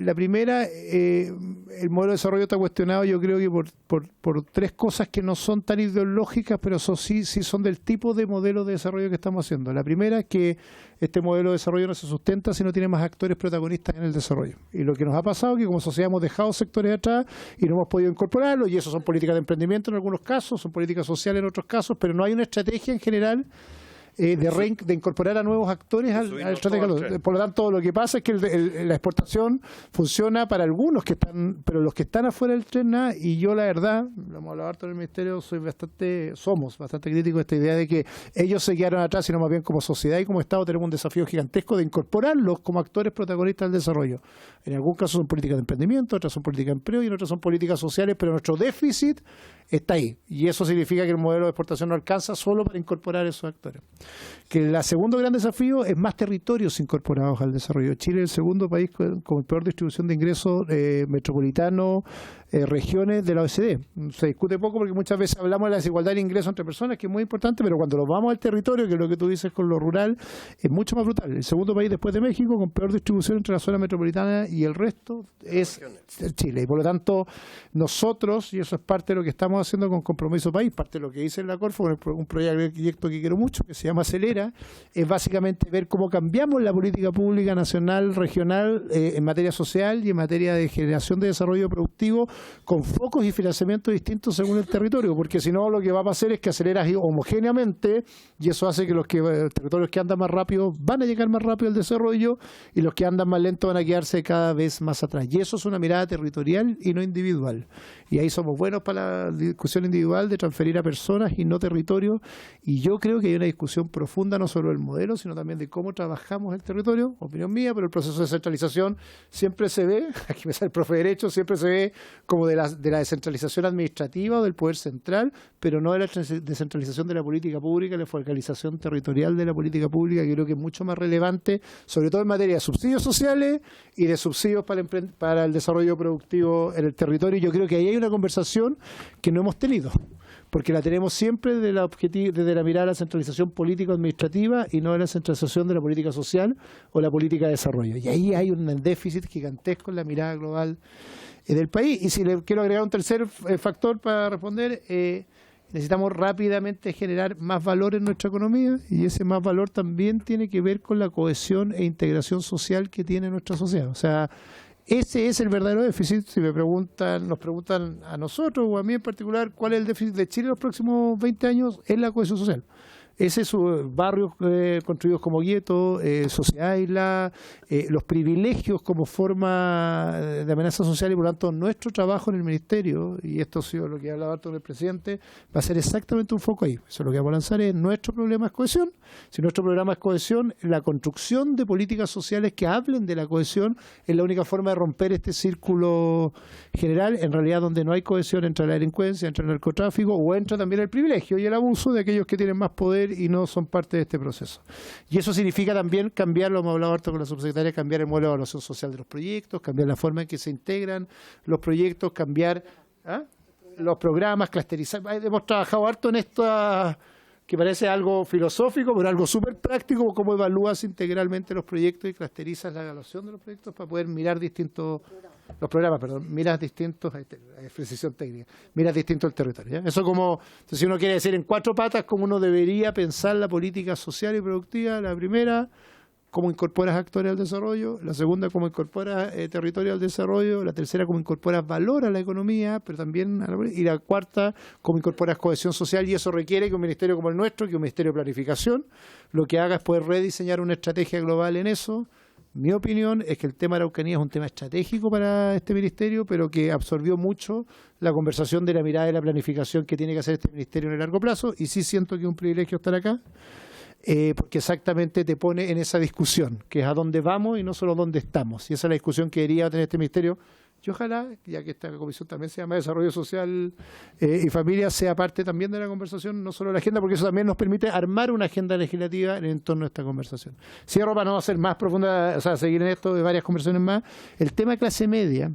La primera, el modelo de desarrollo está cuestionado, yo creo que por 3 cosas que no son tan ideológicas, pero sí son del tipo de modelo de desarrollo que estamos haciendo. La primera es que este modelo de desarrollo no se sustenta si no tiene más actores protagonistas en el desarrollo. Y lo que nos ha pasado es que como sociedad hemos dejado sectores atrás y no hemos podido incorporarlos, y eso son políticas de emprendimiento en algunos casos, son políticas sociales en otros casos, pero no hay una estrategia en general de incorporar a nuevos actores al estrategia. Por lo tanto, lo que pasa es que la exportación funciona para algunos que están, pero los que están afuera del tren nada, y yo la verdad, lo hemos hablado harto en el Ministerio, somos bastante críticos de esta idea de que ellos se quedaron atrás, sino más bien como sociedad y como Estado tenemos un desafío gigantesco de incorporarlos como actores protagonistas del desarrollo. En algún caso son políticas de emprendimiento, otras son políticas de empleo y en otras son políticas sociales, pero nuestro déficit está ahí, y eso significa que el modelo de exportación no alcanza solo para incorporar esos actores. Que el segundo gran desafío es más territorios incorporados al desarrollo. Chile es el segundo país con peor distribución de ingresos metropolitanos, regiones de la OECD. Se discute poco porque muchas veces hablamos de la desigualdad de ingresos entre personas, que es muy importante, pero cuando nos vamos al territorio, que es lo que tú dices con lo rural, es mucho más brutal. El segundo país después de México con peor distribución entre la zona metropolitana y el resto es Chile. Y por lo tanto, nosotros, y eso es parte de lo que estamos haciendo con Compromiso País, parte de lo que dice en la Corfo, un proyecto que quiero mucho, que se llama Acelera, es básicamente ver cómo cambiamos la política pública nacional, regional, en materia social y en materia de generación de desarrollo productivo, con focos y financiamientos distintos según el territorio, porque si no lo que va a pasar es que aceleras homogéneamente y eso hace que los territorios que andan más rápido van a llegar más rápido al desarrollo y los que andan más lento van a quedarse cada vez más atrás. Y eso es una mirada territorial y no individual. Y ahí somos buenos para la discusión individual de transferir a personas y no territorios. Y yo creo que hay una discusión profunda no solo del modelo, sino también de cómo trabajamos el territorio. Opinión mía, pero el proceso de descentralización siempre se ve, aquí me sale el profe de Derecho, siempre se ve como de la descentralización administrativa o del poder central, pero no de la descentralización de la política pública, la focalización territorial de la política pública, que creo que es mucho más relevante, sobre todo en materia de subsidios sociales y de subsidios para el desarrollo productivo en el territorio. Yo creo que ahí hay una conversación que no hemos tenido, porque la tenemos siempre desde la mirada de la centralización político-administrativa y no de la centralización de la política social o la política de desarrollo. Y ahí hay un déficit gigantesco en la mirada global del país. Y si le quiero agregar un tercer factor para responder, necesitamos rápidamente generar más valor en nuestra economía, y ese más valor también tiene que ver con la cohesión e integración social que tiene nuestra sociedad. O sea, ese es el verdadero déficit. Si nos preguntan a nosotros o a mí en particular cuál es el déficit de Chile en los próximos 20 años, es la cohesión social. Ese es barrios construidos como guetos, sociedad aislada, los privilegios como forma de amenaza social y por lo tanto nuestro trabajo en el Ministerio, y esto ha sido lo que ha hablado harto con el presidente, va a ser exactamente un foco ahí. Eso es lo que vamos a lanzar, es nuestro problema es cohesión. Si nuestro programa es cohesión, la construcción de políticas sociales que hablen de la cohesión es la única forma de romper este círculo general, en realidad donde no hay cohesión entra la delincuencia, entra el narcotráfico o entra también el privilegio y el abuso de aquellos que tienen más poder y no son parte de este proceso. Y eso significa también cambiar, lo hemos hablado harto con la subsecretaria, cambiar el modelo de evaluación social de los proyectos, cambiar la forma en que se integran los proyectos, cambiar los programas, clusterizar. Hemos trabajado harto en esta, que parece algo filosófico, pero algo súper práctico, cómo evalúas integralmente los proyectos y clusterizas la evaluación de los proyectos para poder mirar distintos miras distintos, precisión técnica, miras distinto el territorio, ¿ya? Eso como, si uno quiere decir en 4 patas, cómo uno debería pensar la política social y productiva. La primera, cómo incorporas actores al desarrollo; la segunda, cómo incorporas territorio al desarrollo; la tercera, cómo incorporas valor a la economía, pero también y la cuarta, cómo incorporas cohesión social. Y eso requiere que un ministerio como el nuestro, que un ministerio de planificación, lo que haga es poder rediseñar una estrategia global en eso. Mi opinión es que el tema de Araucanía es un tema estratégico para este ministerio, pero que absorbió mucho la conversación de la mirada de la planificación que tiene que hacer este ministerio en el largo plazo, y sí siento que es un privilegio estar acá, porque exactamente te pone en esa discusión, que es a dónde vamos y no solo dónde estamos. Y esa es la discusión que debería tener este ministerio. Y ojalá, ya que esta comisión también se llama Desarrollo Social y Familia, sea parte también de la conversación, no solo de la agenda, porque eso también nos permite armar una agenda legislativa en el entorno de esta conversación. Cierro para no hacer más profunda, o sea, seguir en esto de varias conversaciones más. El tema clase media,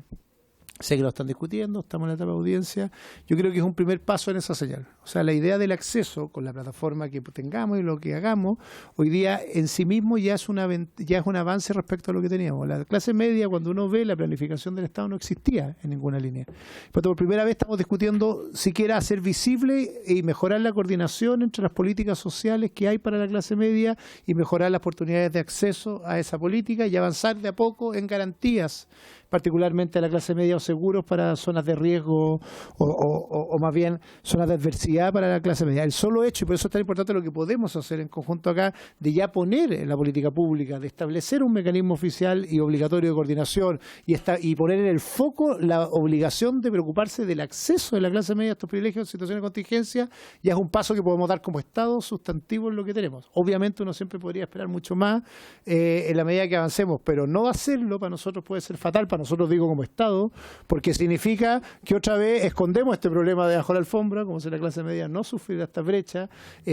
sé que lo están discutiendo, estamos en la etapa de audiencia. Yo creo que es un primer paso en esa señal. O sea, la idea del acceso con la plataforma que tengamos y lo que hagamos, hoy día en sí mismo ya es un avance respecto a lo que teníamos. La clase media, cuando uno ve la planificación del Estado, no existía en ninguna línea. Pero por primera vez estamos discutiendo siquiera hacer visible y mejorar la coordinación entre las políticas sociales que hay para la clase media y mejorar las oportunidades de acceso a esa política y avanzar de a poco en garantías, particularmente a la clase media, o seguros para zonas de riesgo o más bien zonas de adversidad para la clase media. El solo hecho, y por eso es tan importante lo que podemos hacer en conjunto acá, de ya poner en la política pública, de establecer un mecanismo oficial y obligatorio de coordinación y poner en el foco la obligación de preocuparse del acceso de la clase media a estos privilegios en situaciones de contingencia, ya es un paso que podemos dar como Estado sustantivo en lo que tenemos. Obviamente uno siempre podría esperar mucho más en la medida que avancemos, pero no hacerlo para nosotros puede ser fatal, para nosotros digo como Estado, porque significa que otra vez escondemos este problema debajo de la alfombra, como si la clase media no sufriera esta brecha,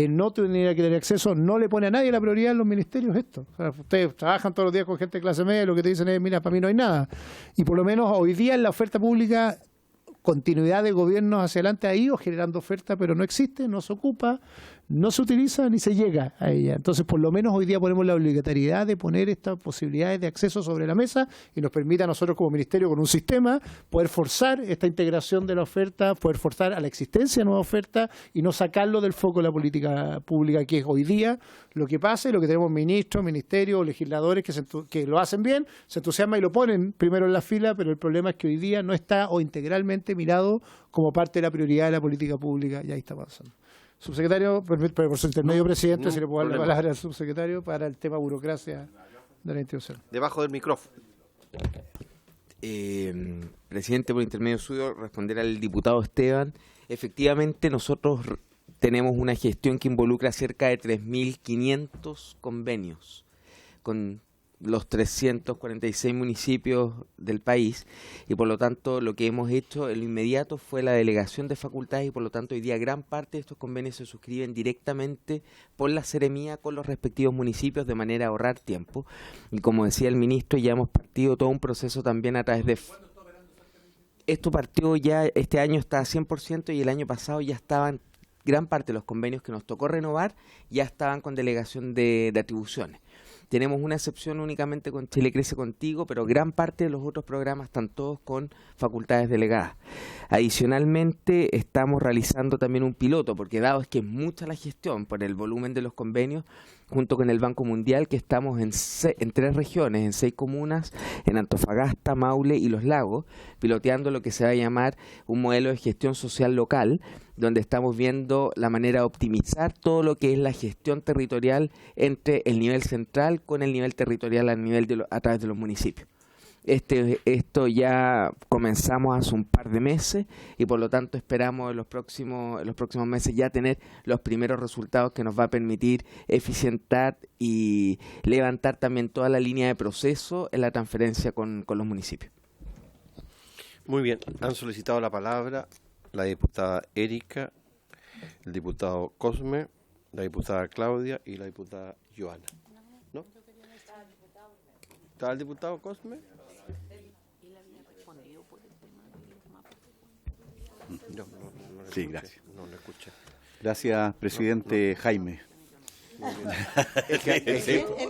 no tuviera que tener acceso, no le pone a nadie la prioridad en los ministerios esto. O sea, ustedes trabajan todos los días con gente de clase media y lo que te dicen es, mira, para mí no hay nada. Y por lo menos hoy día en la oferta pública, continuidad de gobiernos hacia adelante ha ido generando oferta, pero no existe, no se ocupa, no se utiliza ni se llega a ella. Entonces, por lo menos hoy día ponemos la obligatoriedad de poner estas posibilidades de acceso sobre la mesa y nos permite a nosotros como ministerio, con un sistema, poder forzar esta integración de la oferta, poder forzar a la existencia de nueva oferta y no sacarlo del foco de la política pública, que es hoy día lo que pasa y lo que tenemos ministros, ministerios, legisladores que lo hacen bien, se entusiasman y lo ponen primero en la fila, pero el problema es que hoy día no está o integralmente mirado como parte de la prioridad de la política pública. Y ahí está pasando. Subsecretario, por su intermedio, presidente, si le puedo dar la palabra al subsecretario para el tema burocracia de la institución. Debajo del micrófono. Presidente, por intermedio suyo, responder al diputado Esteban. Efectivamente, nosotros tenemos una gestión que involucra cerca de 3.500 convenios con los 346 municipios del país, y por lo tanto lo que hemos hecho en lo inmediato fue la delegación de facultades, y por lo tanto hoy día gran parte de estos convenios se suscriben directamente por la Seremía con los respectivos municipios de manera a ahorrar tiempo. Y como decía el ministro, ya hemos partido todo un proceso también a través de... Esto partió ya, este año está a 100% y el año pasado ya estaban, gran parte de los convenios que nos tocó renovar ya estaban con delegación de atribuciones. Tenemos una excepción únicamente con Chile Crece Contigo, pero gran parte de los otros programas están todos con facultades delegadas. Adicionalmente, estamos realizando también un piloto, porque dado es que es mucha la gestión por el volumen de los convenios, junto con el Banco Mundial, que estamos en 3 regiones, en 6 comunas, en Antofagasta, Maule y Los Lagos, piloteando lo que se va a llamar un modelo de gestión social local, donde estamos viendo la manera de optimizar todo lo que es la gestión territorial entre el nivel central con el nivel territorial a través de los municipios. Esto ya comenzamos hace un par de meses y por lo tanto esperamos en los próximos meses ya tener los primeros resultados que nos va a permitir eficientar y levantar también toda la línea de proceso en la transferencia con los municipios. Muy bien, han solicitado la palabra la diputada Erika, el diputado Cosme, la diputada Claudia y la diputada Joana. ¿No? ¿Está el diputado Cosme? Sí, gracias. No lo escuché. Gracias, presidente Jaime.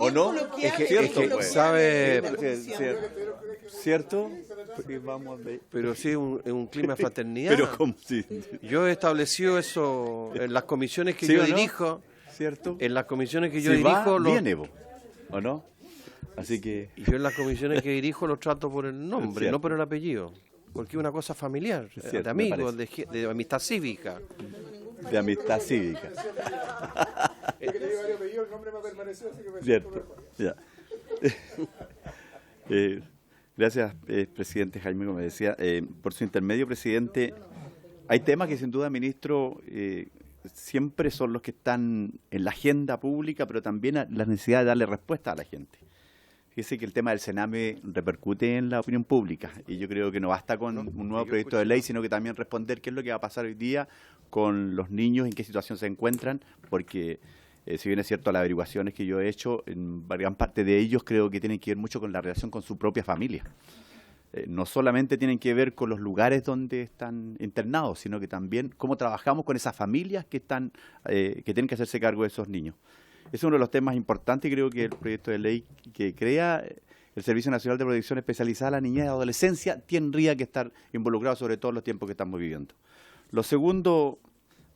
¿O no? ¿Sabe? ¿Cierto? Vamos a ver. Pero sí, es un clima de fraternidad. Pero como si... Yo he establecido eso en las comisiones que ¿Sí yo o no? dirijo. ¿Cierto? En las comisiones que yo Si dirijo... va, viene, vos, ¿o no? Así que... Y yo en las comisiones que dirijo los trato por el nombre, Cierto. no por el apellido. Porque es una cosa familiar, Cierto, de me amigos, de amistad cívica. de amistad cívica. Cierto. Ya. Gracias, presidente Jaime, como decía. Por su intermedio, presidente, hay temas que sin duda, ministro, siempre son los que están en la agenda pública, pero también la necesidad de darle respuesta a la gente. Fíjese que el tema del Sename repercute en la opinión pública y yo creo que no basta con un nuevo proyecto de ley, sino que también responder qué es lo que va a pasar hoy día con los niños, en qué situación se encuentran, porque si bien es cierto las averiguaciones que yo he hecho, en gran parte de ellos creo que tienen que ver mucho con la relación con su propia familia. No solamente tienen que ver con los lugares donde están internados, sino que también cómo trabajamos con esas familias que tienen que hacerse cargo de esos niños. Es uno de los temas importantes y creo que el proyecto de ley que crea el Servicio Nacional de Protección Especializada a la Niñez y Adolescencia tendría que estar involucrado sobre todo en los tiempos que estamos viviendo. Lo segundo,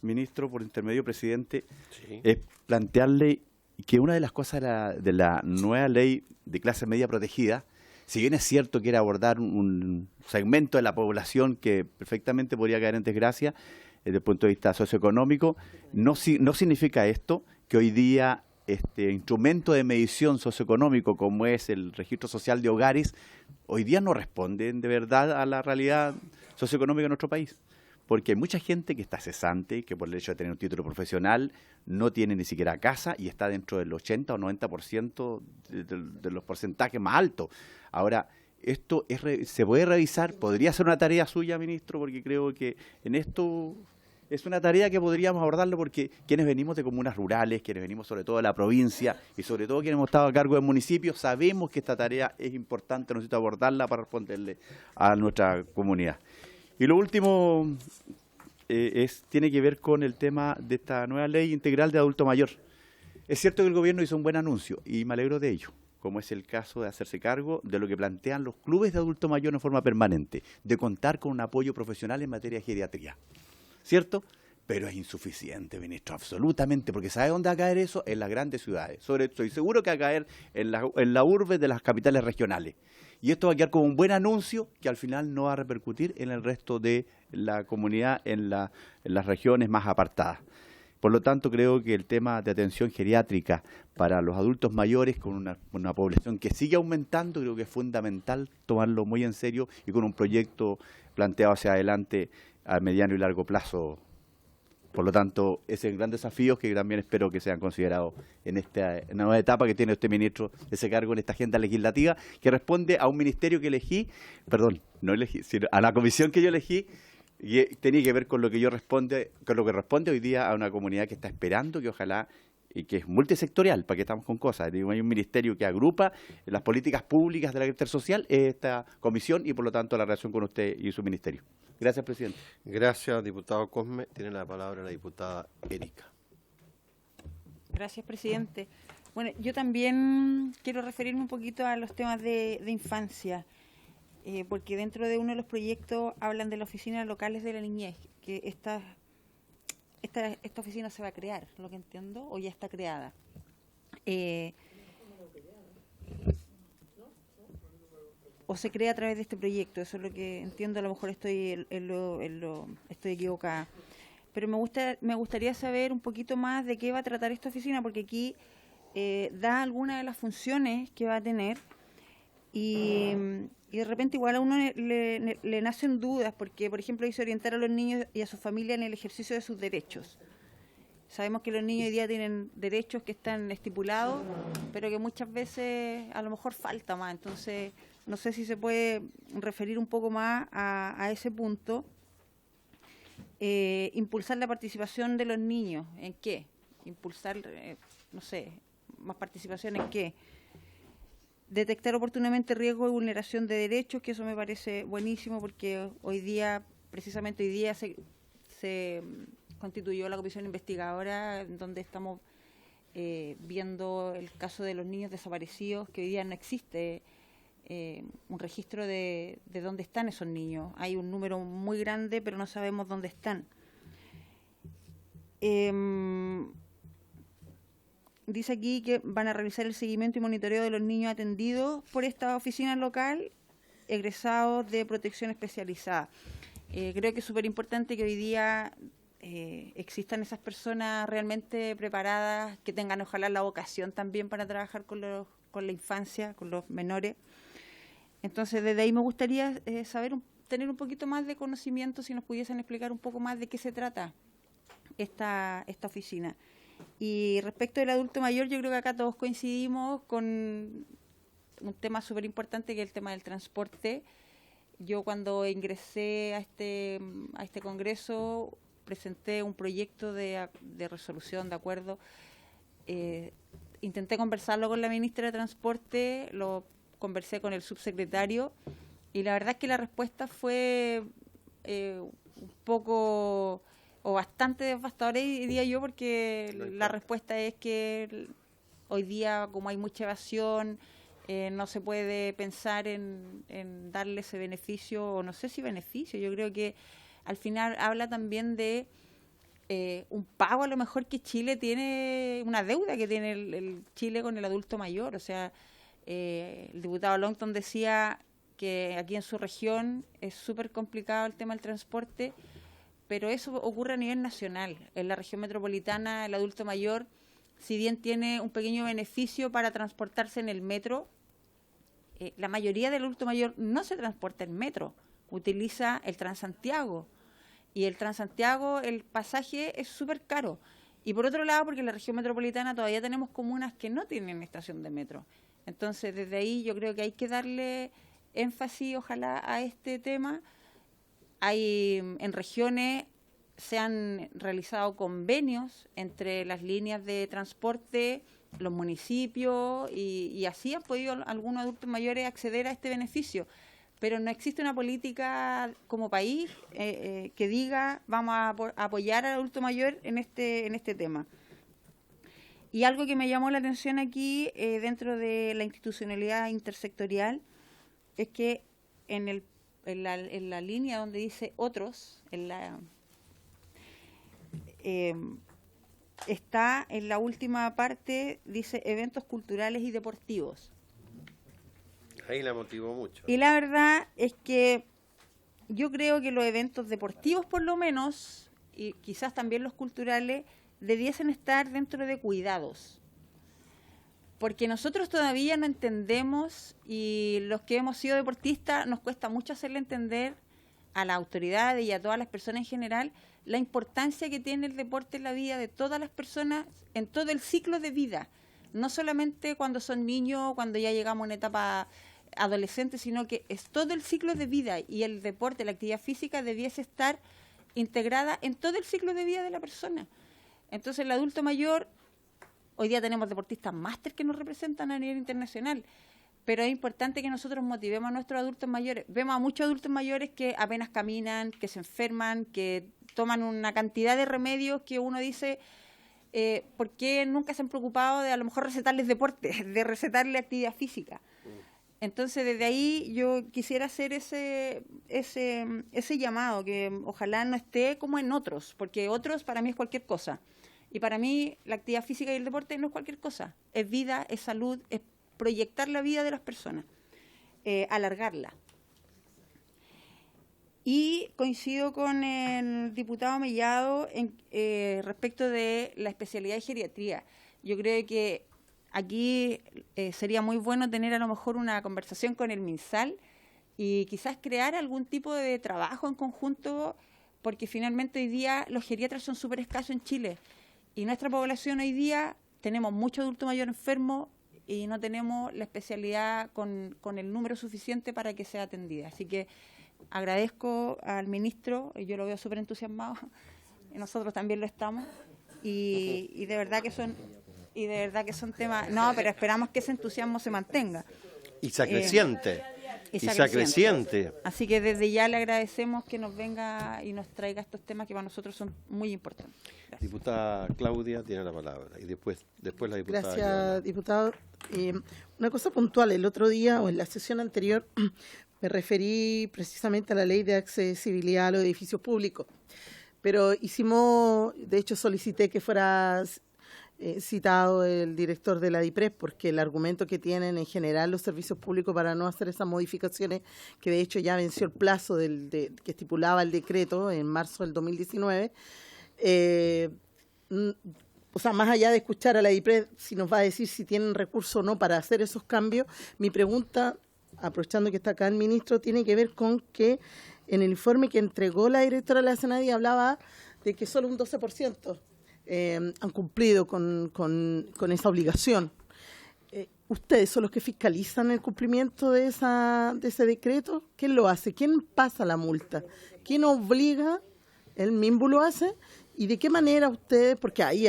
ministro, por intermedio, presidente, Sí. es plantearle que una de las cosas de la nueva ley de clase media protegida, si bien es cierto que era abordar un segmento de la población que perfectamente podría caer en desgracia desde el punto de vista socioeconómico, no significa esto que hoy día este instrumento de medición socioeconómico como es el registro social de hogares, hoy día no responden de verdad a la realidad socioeconómica de nuestro país. Porque hay mucha gente que está cesante, que por el hecho de tener un título profesional no tiene ni siquiera casa y está dentro del 80 o 90% de los porcentajes más altos. Ahora, esto se puede revisar, podría ser una tarea suya, ministro, porque creo que en esto es una tarea que podríamos abordarlo porque quienes venimos de comunas rurales, quienes venimos sobre todo de la provincia y sobre todo quienes hemos estado a cargo de municipios, sabemos que esta tarea es importante, necesito abordarla para responderle a nuestra comunidad. Y lo último tiene que ver con el tema de esta nueva ley integral de adulto mayor. Es cierto que el gobierno hizo un buen anuncio y me alegro de ello, como es el caso de hacerse cargo de lo que plantean los clubes de adulto mayor en forma permanente, de contar con un apoyo profesional en materia de geriatría. ¿Cierto? Pero es insuficiente, ministro, absolutamente, porque ¿sabe dónde va a caer eso? En las grandes ciudades. Estoy seguro que va a caer en la urbe de las capitales regionales. Y esto va a quedar como un buen anuncio que al final no va a repercutir en el resto de la comunidad, en las regiones más apartadas. Por lo tanto, creo que el tema de atención geriátrica para los adultos mayores, con una población que sigue aumentando, creo que es fundamental tomarlo muy en serio y con un proyecto planteado hacia adelante a mediano y largo plazo. Por lo tanto, ese es un gran desafío que también espero que sean considerados en esta nueva etapa que tiene usted, ministro, ese cargo en esta agenda legislativa, que responde a un ministerio que elegí, no elegí, sino a la comisión que yo elegí, y tenía que ver con lo que responde hoy día a una comunidad que está esperando que ojalá, y que es multisectorial, para que estamos con cosas. Digo, hay un ministerio que agrupa las políticas públicas de la carácter social, esta comisión, y por lo tanto la relación con usted y su ministerio. Gracias, presidente. Gracias, diputado Cosme. Tiene la palabra la diputada Erika. Gracias, presidente. Bueno, yo también quiero referirme un poquito a los temas de infancia. porque dentro de uno de los proyectos hablan de las oficinas locales de la niñez, que esta oficina se va a crear, lo que entiendo, o ya está creada. O se crea a través de este proyecto, eso es lo que entiendo, a lo mejor estoy equivocada. Pero me gustaría saber un poquito más de qué va a tratar esta oficina, porque aquí da algunas de las funciones que va a tener y de repente igual a uno le nacen dudas, porque por ejemplo dice orientar a los niños y a su familia en el ejercicio de sus derechos. Sabemos que los niños hoy día tienen derechos que están estipulados, pero que muchas veces a lo mejor falta más, entonces no sé si se puede referir un poco más a ese punto. Impulsar la participación de los niños, ¿en qué? Impulsar, no sé, más participación en qué. Detectar oportunamente riesgo de vulneración de derechos, que eso me parece buenísimo, porque precisamente hoy día se constituyó la comisión investigadora, donde estamos viendo el caso de los niños desaparecidos, que hoy día no existe un registro de dónde están esos niños. Hay un número muy grande, pero no sabemos dónde están. Dice aquí que van a realizar el seguimiento y monitoreo de los niños atendidos por esta oficina local, egresados de protección especializada. Creo que es súper importante que hoy día existan esas personas realmente preparadas, que tengan ojalá la vocación también para trabajar con la infancia, con los menores. Entonces, desde ahí me gustaría tener un poquito más de conocimiento, si nos pudiesen explicar un poco más de qué se trata esta oficina. Y respecto del adulto mayor, yo creo que acá todos coincidimos con un tema súper importante, que es el tema del transporte. Yo cuando ingresé a este congreso presenté un proyecto de resolución, de acuerdo. Intenté conversarlo con la ministra de Transporte, lo conversé con el subsecretario y la verdad es que la respuesta fue un poco o bastante devastadora, diría yo, porque la respuesta es que hoy día, como hay mucha evasión, no se puede pensar en darle ese beneficio, o no sé si beneficio, yo creo que al final habla también de un pago a lo mejor que Chile tiene, una deuda que tiene el Chile con el adulto mayor. O sea, el diputado Longton decía que aquí en su región es súper complicado el tema del transporte, pero eso ocurre a nivel nacional. En la región metropolitana, el adulto mayor, si bien tiene un pequeño beneficio para transportarse en el metro, la mayoría del adulto mayor no se transporta en metro, utiliza el Transantiago. Y el Transantiago, el pasaje es súper caro. Y por otro lado, porque en la región metropolitana todavía tenemos comunas que no tienen estación de metro. Entonces, desde ahí yo creo que hay que darle énfasis, ojalá, a este tema. En regiones se han realizado convenios entre las líneas de transporte, los municipios, y así han podido algunos adultos mayores acceder a este beneficio. Pero no existe una política como país que diga vamos a apoyar al adulto mayor en este tema. Y algo que me llamó la atención aquí, dentro de la institucionalidad intersectorial, es que en la línea donde dice otros, está en la última parte, dice eventos culturales y deportivos. Ahí la motivó mucho. Y la verdad es que yo creo que los eventos deportivos, por lo menos, y quizás también los culturales, debiesen estar dentro de cuidados. Porque nosotros todavía no entendemos, y los que hemos sido deportistas nos cuesta mucho hacerle entender a las autoridades y a todas las personas en general la importancia que tiene el deporte en la vida de todas las personas, en todo el ciclo de vida. No solamente cuando son niños, cuando ya llegamos a una etapa adolescente, sino que es todo el ciclo de vida, y el deporte, la actividad física debiese estar integrada en todo el ciclo de vida de la persona. Entonces el adulto mayor, hoy día tenemos deportistas máster que nos representan a nivel internacional, pero es importante que nosotros motivemos a nuestros adultos mayores. Vemos a muchos adultos mayores que apenas caminan, que se enferman, que toman una cantidad de remedios que uno dice, ¿por qué nunca se han preocupado de a lo mejor recetarles deporte, de recetarles actividad física? Entonces, desde ahí yo quisiera hacer ese llamado, que ojalá no esté como en otros, porque otros para mí es cualquier cosa. Y para mí la actividad física y el deporte no es cualquier cosa. Es vida, es salud, es proyectar la vida de las personas, alargarla. Y coincido con el diputado Mellado respecto de la especialidad de geriatría. Yo creo que aquí sería muy bueno tener a lo mejor una conversación con el MinSal y quizás crear algún tipo de trabajo en conjunto, porque finalmente hoy día los geriatras son súper escasos en Chile. Y nuestra población hoy día tenemos mucho adulto mayor enfermo y no tenemos la especialidad con el número suficiente para que sea atendida. Así que agradezco al ministro, yo lo veo súper entusiasmado, y nosotros también lo estamos, y de verdad que son temas, no, pero esperamos que ese entusiasmo se mantenga. Y se acreciente. Así que desde ya le agradecemos que nos venga y nos traiga estos temas que para nosotros son muy importantes. Gracias. Diputada Claudia tiene la palabra y después la diputada. Gracias, Joana. diputado. Una cosa puntual, el otro día o en la sesión anterior me referí precisamente a la ley de accesibilidad a los edificios públicos, pero de hecho solicité que fuera citado el director de la DIPRES, porque el argumento que tienen en general los servicios públicos para no hacer esas modificaciones, que de hecho ya venció el plazo que estipulaba el decreto en marzo del 2019, o sea, más allá de escuchar a la DIPRES si nos va a decir si tienen recursos o no para hacer esos cambios, mi pregunta, aprovechando que está acá el ministro, tiene que ver con que en el informe que entregó la directora de la SENADI hablaba de que solo un 12% han cumplido con esa obligación. ¿Ustedes son los que fiscalizan el cumplimiento de ese decreto? ¿Quién lo hace? ¿Quién pasa la multa? ¿Quién obliga? ¿El MIMBU lo hace? ¿Y de qué manera ustedes? Porque ahí,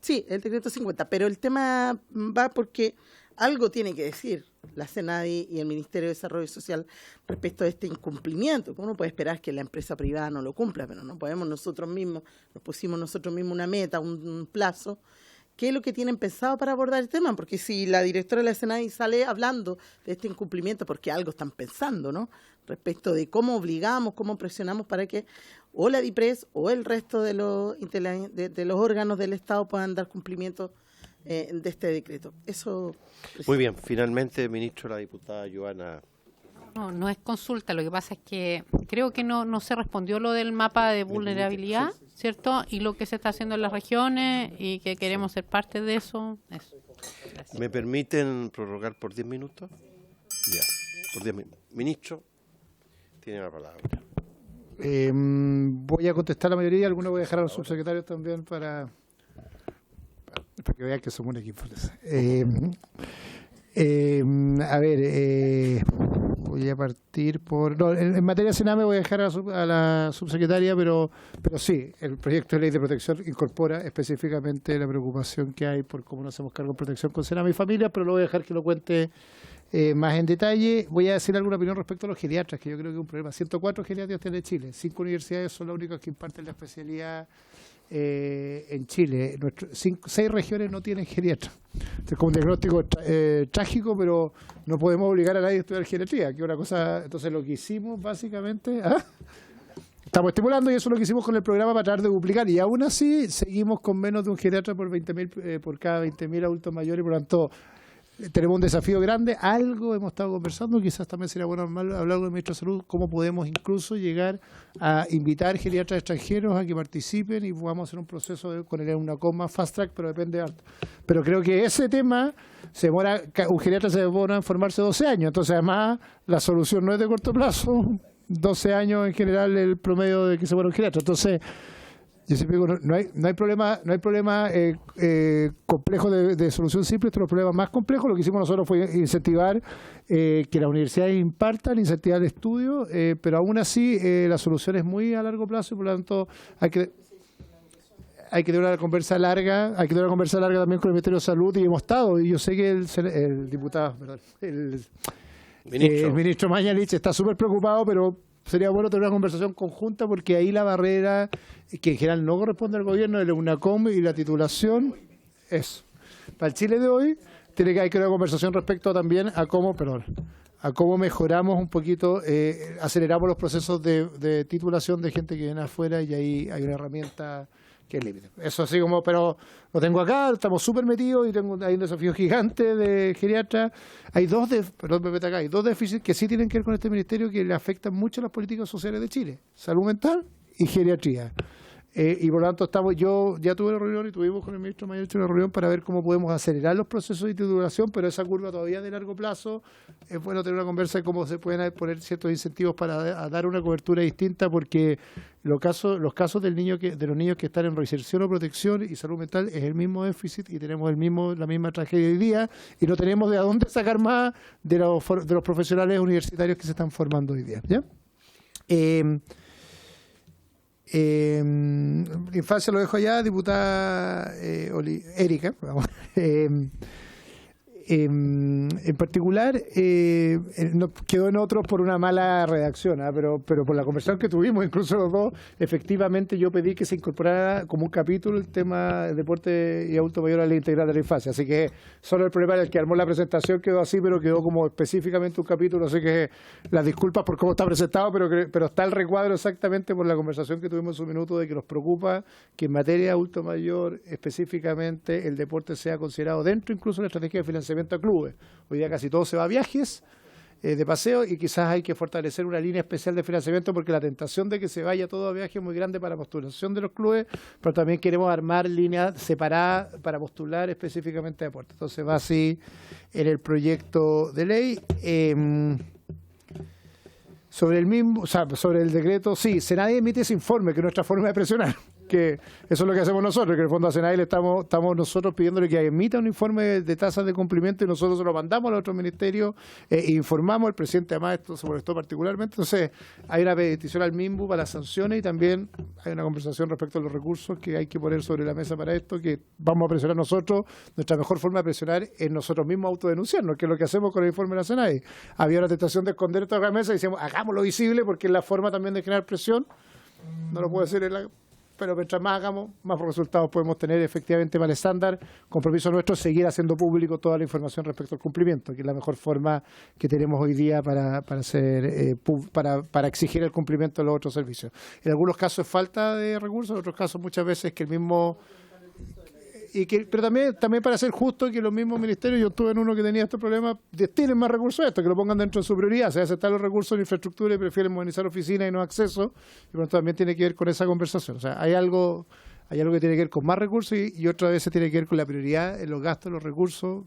sí, el decreto 50, pero el tema va porque algo tiene que decir la SENADI y el Ministerio de Desarrollo Social respecto a este incumplimiento. Uno puede esperar que la empresa privada no lo cumpla, pero no podemos nos pusimos nosotros mismos una meta, un plazo. ¿Qué es lo que tienen pensado para abordar el tema? Porque si la directora de la SENADI sale hablando de este incumplimiento, porque algo están pensando, ¿no? Respecto de cómo obligamos, cómo presionamos para que o la DIPRES o el resto de los órganos del Estado puedan dar cumplimiento de este decreto. Eso. Muy bien, finalmente, ministro, la diputada Joana. No es consulta, lo que pasa es que creo que no se respondió lo del mapa de vulnerabilidad, ¿cierto? Y lo que se está haciendo en las regiones y que queremos ser parte de eso. Gracias. ¿Me permiten prorrogar por 10 minutos? Ya, por 10 minutos. Ministro, tiene la palabra. Voy a contestar la mayoría, algunos voy a dejar a los subsecretarios también para que vean que somos un equipo. A ver, voy a partir por... No, en materia de Sename voy a dejar a la subsecretaria, pero sí, el proyecto de ley de protección incorpora específicamente la preocupación que hay por cómo nos hacemos cargo de protección con Sename y familia, pero lo voy a dejar que lo cuente más en detalle. Voy a decir alguna opinión respecto a los geriatras, que yo creo que es un problema. 104 geriatras tiene Chile, 5 universidades son las únicas que imparten la especialidad en Chile. 6 regiones no tienen geriatra. Es como un diagnóstico trágico, pero no podemos obligar a nadie a estudiar geriatría, que es una cosa. Entonces lo que hicimos básicamente, estamos estimulando, y eso es lo que hicimos con el programa para tratar de duplicar, y aún así seguimos con menos de un geriatra por cada 20.000 adultos mayores, por lo tanto tenemos un desafío grande. Algo hemos estado conversando, quizás también sería bueno hablar con el ministro de Salud, cómo podemos incluso llegar a invitar geriatras extranjeros a que participen y podamos hacer un proceso con una coma fast track, pero depende de harto. Pero creo que ese tema un geriatra se demora en formarse 12 años, entonces además la solución no es de corto plazo, 12 años en general el promedio de que se muera un geriatra. Entonces yo siempre digo, no hay problema complejo de solución simple. Esto es un problema más complejo. Lo que hicimos nosotros fue incentivar que las universidades impartan, incentivar el estudio, pero aún así la solución es muy a largo plazo y por lo tanto hay que tener una conversa larga, también con el Ministerio de Salud, y hemos estado, y yo sé que el diputado, perdón, el ministro Mañalich está súper preocupado, pero sería bueno tener una conversación conjunta, porque ahí la barrera, que en general no corresponde al gobierno, de la UNACOM y la titulación, es para el Chile de hoy, tiene que haber una conversación respecto también a cómo, a cómo mejoramos un poquito, aceleramos los procesos de titulación de gente que viene afuera, y ahí hay una herramienta que es límite. Eso así como, pero lo tengo acá, estamos súper metidos, y hay un desafío gigante de geriatra. Hay dos déficits que sí tienen que ver con este ministerio, que le afectan mucho a las políticas sociales de Chile: salud mental y geriatría. Y por lo tanto yo ya tuve la reunión, y tuvimos con el ministro Mayor una reunión para ver cómo podemos acelerar los procesos de titulación, pero esa curva todavía de largo plazo. Es bueno tener una conversa de cómo se pueden poner ciertos incentivos para dar una cobertura distinta, porque los casos de los niños que están en reinserción o protección y salud mental es el mismo déficit, y tenemos la misma tragedia hoy día, y no tenemos de dónde sacar más de los profesionales universitarios que se están formando hoy día, ¿ya? Infancia lo dejo allá, diputada Erika. En particular, quedó en otros por una mala redacción, pero por la conversación que tuvimos, incluso los dos, efectivamente yo pedí que se incorporara como un capítulo el tema del deporte y adulto mayor a la ley integral de la infancia. Así que solo el problema del que armó la presentación quedó así, pero quedó como específicamente un capítulo. Así que las disculpas por cómo está presentado, pero está el recuadro exactamente por la conversación que tuvimos en un minuto, de que nos preocupa que en materia de adulto mayor específicamente el deporte sea considerado dentro incluso de la estrategia de financiamiento a clubes. Hoy día casi todo se va a viajes de paseo, y quizás hay que fortalecer una línea especial de financiamiento, porque la tentación de que se vaya todo a viaje es muy grande para postulación de los clubes, pero también queremos armar líneas separadas para postular específicamente a deporte. Entonces va así en el proyecto de ley. Sobre el decreto, sí, Senade emite ese informe, que es nuestra forma de presionar, que eso es lo que hacemos nosotros, que en el fondo a Senade le estamos nosotros pidiéndole que emita un informe de tasas de cumplimiento, y nosotros se lo mandamos al otro ministerio, e informamos. El presidente además esto se molestó particularmente. Entonces hay una petición al MIMBU para las sanciones, y también hay una conversación respecto a los recursos que hay que poner sobre la mesa para esto, que vamos a presionar nosotros. Nuestra mejor forma de presionar es nosotros mismos autodenunciarnos, que es lo que hacemos con el informe de la Senade. Había una tentación de esconder toda la mesa, y decíamos, hagámoslo visible, porque es la forma también de generar presión. No lo puedo decir, pero mientras más hagamos, más resultados podemos tener efectivamente para el estándar. Compromiso nuestro es seguir haciendo público toda la información respecto al cumplimiento, que es la mejor forma que tenemos hoy día para exigir el cumplimiento de los otros servicios. En algunos casos es falta de recursos, en otros casos muchas veces que el mismo... pero también para ser justo, que los mismos ministerios, yo estuve en uno que tenía este problema, destinen más recursos a esto, que lo pongan dentro de su prioridad. Se aceptan los recursos en infraestructura y prefieren modernizar oficinas y no acceso, y por lo tanto también tiene que ver con esa conversación. O sea, hay algo que tiene que ver con más recursos, y otra vez tiene que ver con la prioridad en los gastos, los recursos.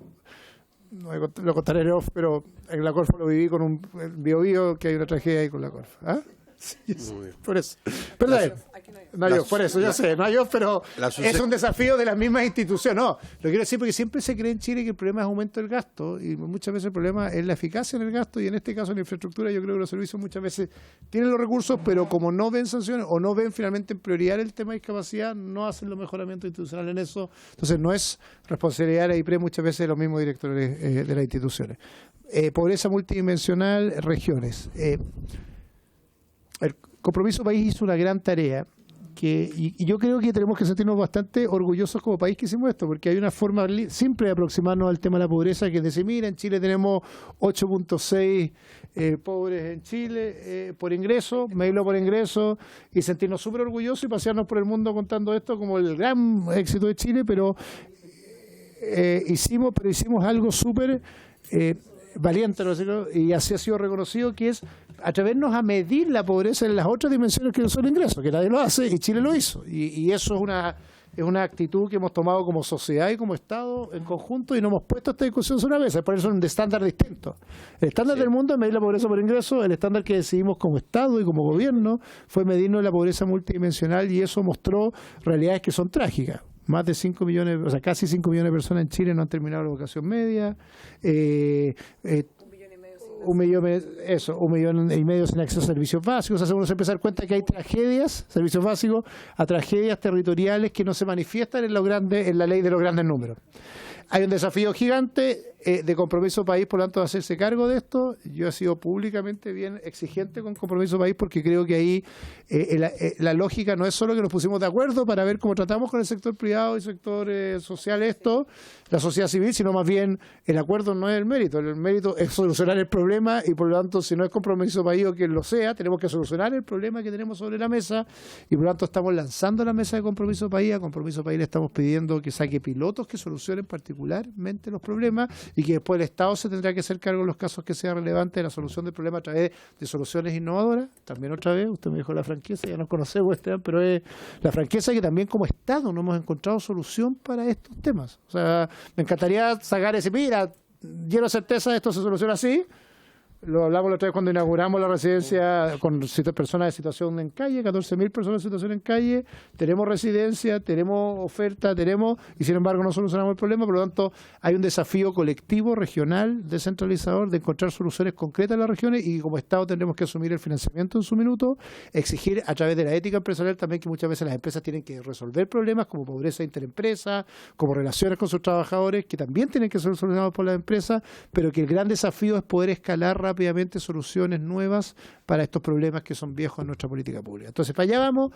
No lo contaré en off, pero en la Corfo lo viví con un Biobío, que hay una tragedia ahí con la Corfo. ¿Ah? Sí, por eso. Perdón. No hay off, por eso, yo sé, no hay off, pero es un desafío de las mismas instituciones. No, lo quiero decir porque siempre se cree en Chile que el problema es aumento del gasto, y muchas veces el problema es la eficacia en el gasto, y en este caso en la infraestructura yo creo que los servicios muchas veces tienen los recursos, pero como no ven sanciones o no ven finalmente en prioridad el tema de discapacidad, no hacen los mejoramientos institucionales en eso. Entonces no es responsabilidad de la IPRE muchas veces de los mismos directores de las instituciones. Pobreza multidimensional, regiones. El Compromiso País hizo una gran tarea, y yo creo que tenemos que sentirnos bastante orgullosos como país que hicimos esto, porque hay una forma simple de aproximarnos al tema de la pobreza, que es decir, mira, en Chile tenemos 8.6 pobres en Chile por ingreso, medirlo por ingreso, y sentirnos súper orgullosos y pasearnos por el mundo contando esto como el gran éxito de Chile, pero hicimos algo súper valiente, ¿no? Y así ha sido reconocido, que es atrevernos a medir la pobreza en las otras dimensiones que no son ingresos, que nadie lo hace, y Chile lo hizo. Y eso es una actitud que hemos tomado como sociedad y como Estado en conjunto, y no hemos puesto esta discusión sobre la mesa. Por eso es un estándar distinto. El estándar del mundo es medir la pobreza por ingreso. El estándar que decidimos como Estado y como gobierno fue medirnos la pobreza multidimensional, y eso mostró realidades que son trágicas. Más de 5 millones, o sea, casi 5 millones de personas en Chile no han terminado la educación media. 1,5 millones sin acceso a servicios básicos. O sea, uno se empieza a dar cuenta que hay tragedias, servicios básicos, a tragedias territoriales que no se manifiestan en la ley de los grandes números. Hay un desafío gigante de Compromiso País, por lo tanto, de hacerse cargo de esto. Yo he sido públicamente bien exigente con Compromiso País porque creo que ahí la lógica no es solo que nos pusimos de acuerdo para ver cómo tratamos con el sector privado y sector social la sociedad civil, sino más bien el acuerdo no es el mérito es solucionar el problema y por lo tanto si no es Compromiso País o quien lo sea, tenemos que solucionar el problema que tenemos sobre la mesa y por lo tanto estamos lanzando la mesa de Compromiso País. A Compromiso País le estamos pidiendo que saque pilotos que solucionen particularmente los problemas y que después el Estado se tendrá que hacer cargo en los casos que sea relevante de la solución del problema a través de soluciones innovadoras. También otra vez, usted me dijo la franqueza, ya nos conocemos, Esteban, pero es la franqueza que también como Estado no hemos encontrado solución para estos temas. O sea, me encantaría sacar ese, mira, lleno de certeza esto se soluciona así. Lo hablamos la otra vez cuando inauguramos la residencia con personas de situación en calle, 14.000 personas en situación en calle, tenemos residencia, tenemos oferta, y sin embargo no solucionamos el problema, por lo tanto hay un desafío colectivo, regional, descentralizador, de encontrar soluciones concretas en las regiones y como Estado tendremos que asumir el financiamiento en su minuto, exigir a través de la ética empresarial también que muchas veces las empresas tienen que resolver problemas como pobreza interempresa, como relaciones con sus trabajadores, que también tienen que ser solucionados por las empresas, pero que el gran desafío es poder escalar rápidamente soluciones nuevas para estos problemas que son viejos en nuestra política pública. Entonces, para allá vamos.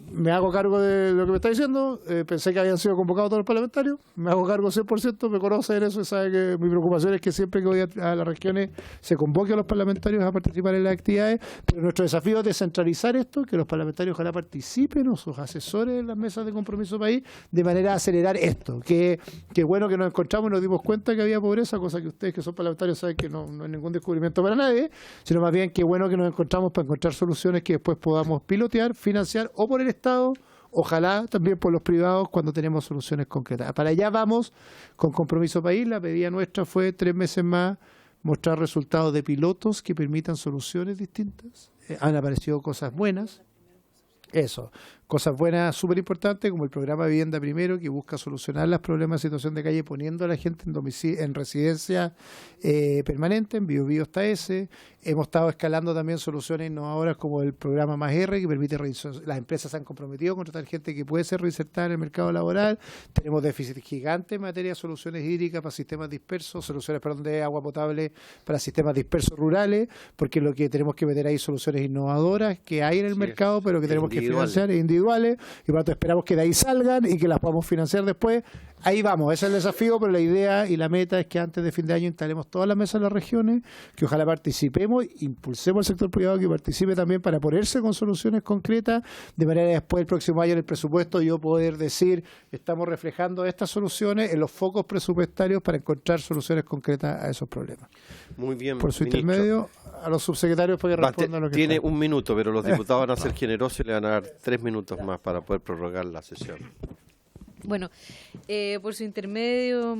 Me hago cargo de lo que me está diciendo. Pensé que habían sido convocados todos los parlamentarios. Me hago cargo 100%. Me conoce en eso y sabe que mi preocupación es que siempre que voy a las regiones se convoque a los parlamentarios a participar en las actividades. Pero nuestro desafío es descentralizar esto, que los parlamentarios ojalá participen o sus asesores en las mesas de Compromiso País, de manera a acelerar esto. Que bueno que nos encontramos y nos dimos cuenta que había pobreza, cosa que ustedes que son parlamentarios saben que no es ningún descubrimiento para nadie, sino más bien que bueno que nos encontramos para encontrar soluciones que después podamos pilotear, financiar o por el Estado, ojalá también por los privados cuando tenemos soluciones concretas. Para allá vamos con Compromiso País. La pedida nuestra fue 3 meses más mostrar resultados de pilotos que permitan soluciones distintas. Han aparecido cosas buenas. Eso, cosas buenas súper importantes como el programa Vivienda Primero, que busca solucionar los problemas de situación de calle poniendo a la gente en residencia permanente. En Bio Bio está ese. Hemos estado escalando también soluciones innovadoras como el programa Más R, que permite las empresas se han comprometido a contratar gente que puede ser reinsertada en el mercado laboral. Tenemos déficit gigante en materia de soluciones hídricas para sistemas dispersos, soluciones de agua potable para sistemas dispersos rurales, porque lo que tenemos que meter ahí soluciones innovadoras que hay en el mercado, pero que tenemos que financiar individuales, y por lo tanto esperamos que de ahí salgan y que las podamos financiar después. Ahí vamos, ese es el desafío, pero la idea y la meta es que antes de fin de año instalemos todas las mesas en las regiones, que ojalá participemos, impulsemos al sector privado que participe también para ponerse con soluciones concretas, de manera que después el próximo año en el presupuesto yo poder decir, estamos reflejando estas soluciones en los focos presupuestarios para encontrar soluciones concretas a esos problemas. Muy bien, por su ministro. Intermedio, a los subsecretarios para que respondan lo que tiene está. 1 minuto, pero los diputados van a ser generosos y le van a dar 3 minutos más para poder prorrogar la sesión. Bueno, por su intermedio,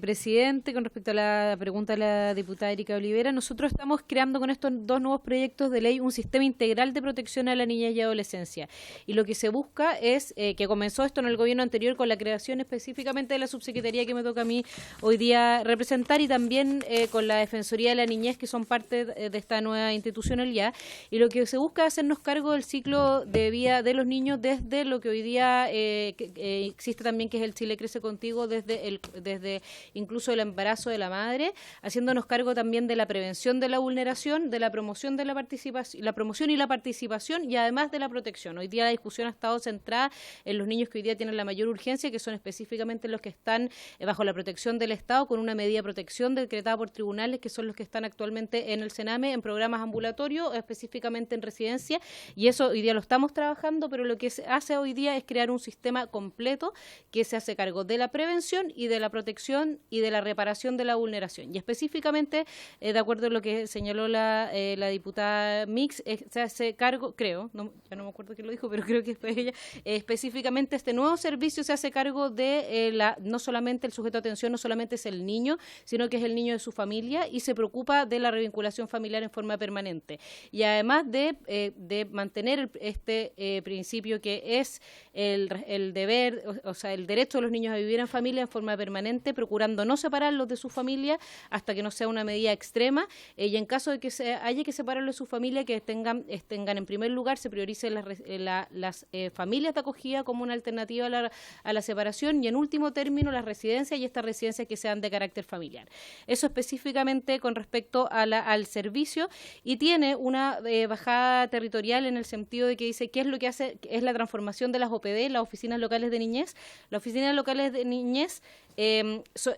presidente, con respecto a la pregunta de la diputada Erika Olivera, nosotros estamos creando con estos 2 nuevos proyectos de ley un sistema integral de protección a la niñez y adolescencia. Y lo que se busca es, que comenzó esto en el gobierno anterior con la creación específicamente de la subsecretaría que me toca a mí hoy día representar y también con la Defensoría de la Niñez, que son parte de esta nueva institucionalidad. Y lo que se busca es hacernos cargo del ciclo de vida de los niños desde lo que hoy día existe también, que es el Chile Crece Contigo, desde incluso el embarazo de la madre, haciéndonos cargo también de la prevención de la vulneración, de la promoción de la participación, la promoción y la participación, y además de la protección. Hoy día la discusión ha estado centrada en los niños que hoy día tienen la mayor urgencia, que son específicamente los que están bajo la protección del Estado, con una medida de protección decretada por tribunales, que son los que están actualmente en el Sename, en programas ambulatorios, específicamente en residencia, y eso hoy día lo estamos trabajando, pero lo que se hace hoy día es crear un sistema completo que se hace cargo de la prevención y de la protección y de la reparación de la vulneración. Y específicamente, de acuerdo a lo que señaló la diputada Mix, se hace cargo, creo, ya no me acuerdo quién lo dijo, pero creo que fue ella, específicamente este nuevo servicio se hace cargo de no solamente el sujeto de atención, no solamente es el niño, sino que es el niño de su familia y se preocupa de la revinculación familiar en forma permanente. Y además de mantener este principio que es el deber, o sea, el derecho de los niños a vivir en familia en forma permanente, procurando no separarlos de su familia hasta que no sea una medida extrema, y en caso de que haya que separarlos de su familia, que tengan en primer lugar, se prioricen las familias de acogida como una alternativa a la separación, y en último término las residencias, y estas residencias que sean de carácter familiar. Eso específicamente con respecto al servicio, y tiene una bajada territorial en el sentido de que dice qué es lo que hace, es la transformación de las OPD, las oficinas locales de niñez. Las oficinas locales de niñez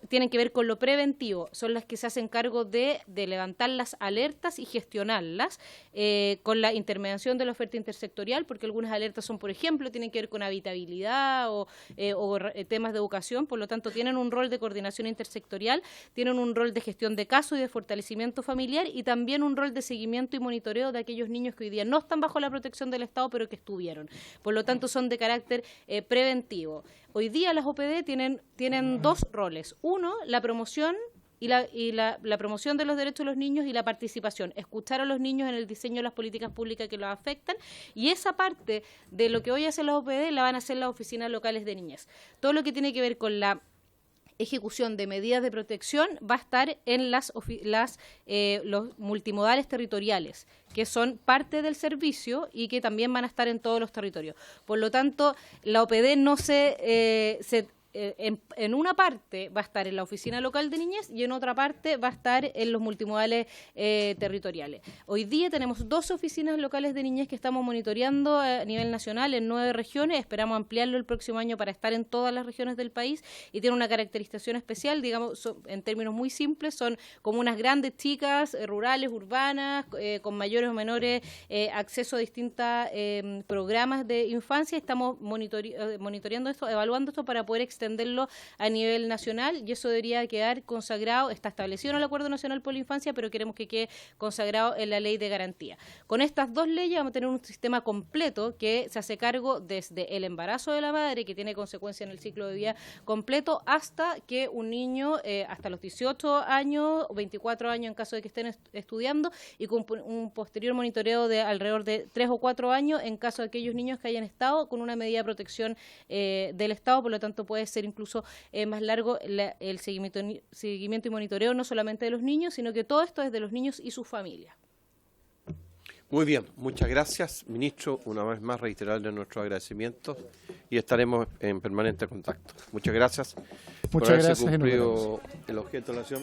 tienen que ver con lo preventivo, son las que se hacen cargo de levantar las alertas y gestionarlas con la intermediación de la oferta intersectorial, porque algunas alertas son, por ejemplo, tienen que ver con habitabilidad o temas de educación, por lo tanto tienen un rol de coordinación intersectorial, tienen un rol de gestión de casos y de fortalecimiento familiar, y también un rol de seguimiento y monitoreo de aquellos niños que hoy día no están bajo la protección del Estado, pero que estuvieron. Por lo tanto, son de carácter preventivo. Hoy día las OPD tienen dos roles. Uno, la promoción y la promoción de los derechos de los niños y la participación, escuchar a los niños en el diseño de las políticas públicas que los afectan, y esa parte de lo que hoy hacen las OPD la van a hacer las oficinas locales de niñez. Todo lo que tiene que ver con la ejecución de medidas de protección va a estar en los multimodales territoriales, que son parte del servicio y que también van a estar en todos los territorios. Por lo tanto, la OPD no en una parte va a estar en la oficina local de niñez y en otra parte va a estar en los multimodales territoriales. Hoy día tenemos 2 oficinas locales de niñez que estamos monitoreando a nivel nacional en 9 regiones. Esperamos ampliarlo el próximo año para estar en todas las regiones del país, y tiene una caracterización especial, digamos, en términos muy simples, son como unas grandes chicas, rurales, urbanas, con mayores o menores acceso a distintos programas de infancia. Estamos monitoreando esto, evaluando esto para poder extenderlo a nivel nacional, y eso debería quedar consagrado, está establecido en el Acuerdo Nacional por la Infancia, pero queremos que quede consagrado en la Ley de Garantía. Con estas 2 leyes vamos a tener un sistema completo que se hace cargo desde el embarazo de la madre, que tiene consecuencia en el ciclo de vida completo, hasta que un niño, hasta los 18 años o 24 años en caso de que estén estudiando, y con un posterior monitoreo de alrededor de 3 o 4 años en caso de aquellos niños que hayan estado con una medida de protección del Estado. Por lo tanto, puede ser incluso más largo el seguimiento y monitoreo, no solamente de los niños, sino que todo esto es de los niños y sus familias. Muy bien, muchas gracias, ministro. Una vez más reiterarle nuestros agradecimientos y estaremos en permanente contacto. Muchas gracias por haberse cumplido el objeto de la acción.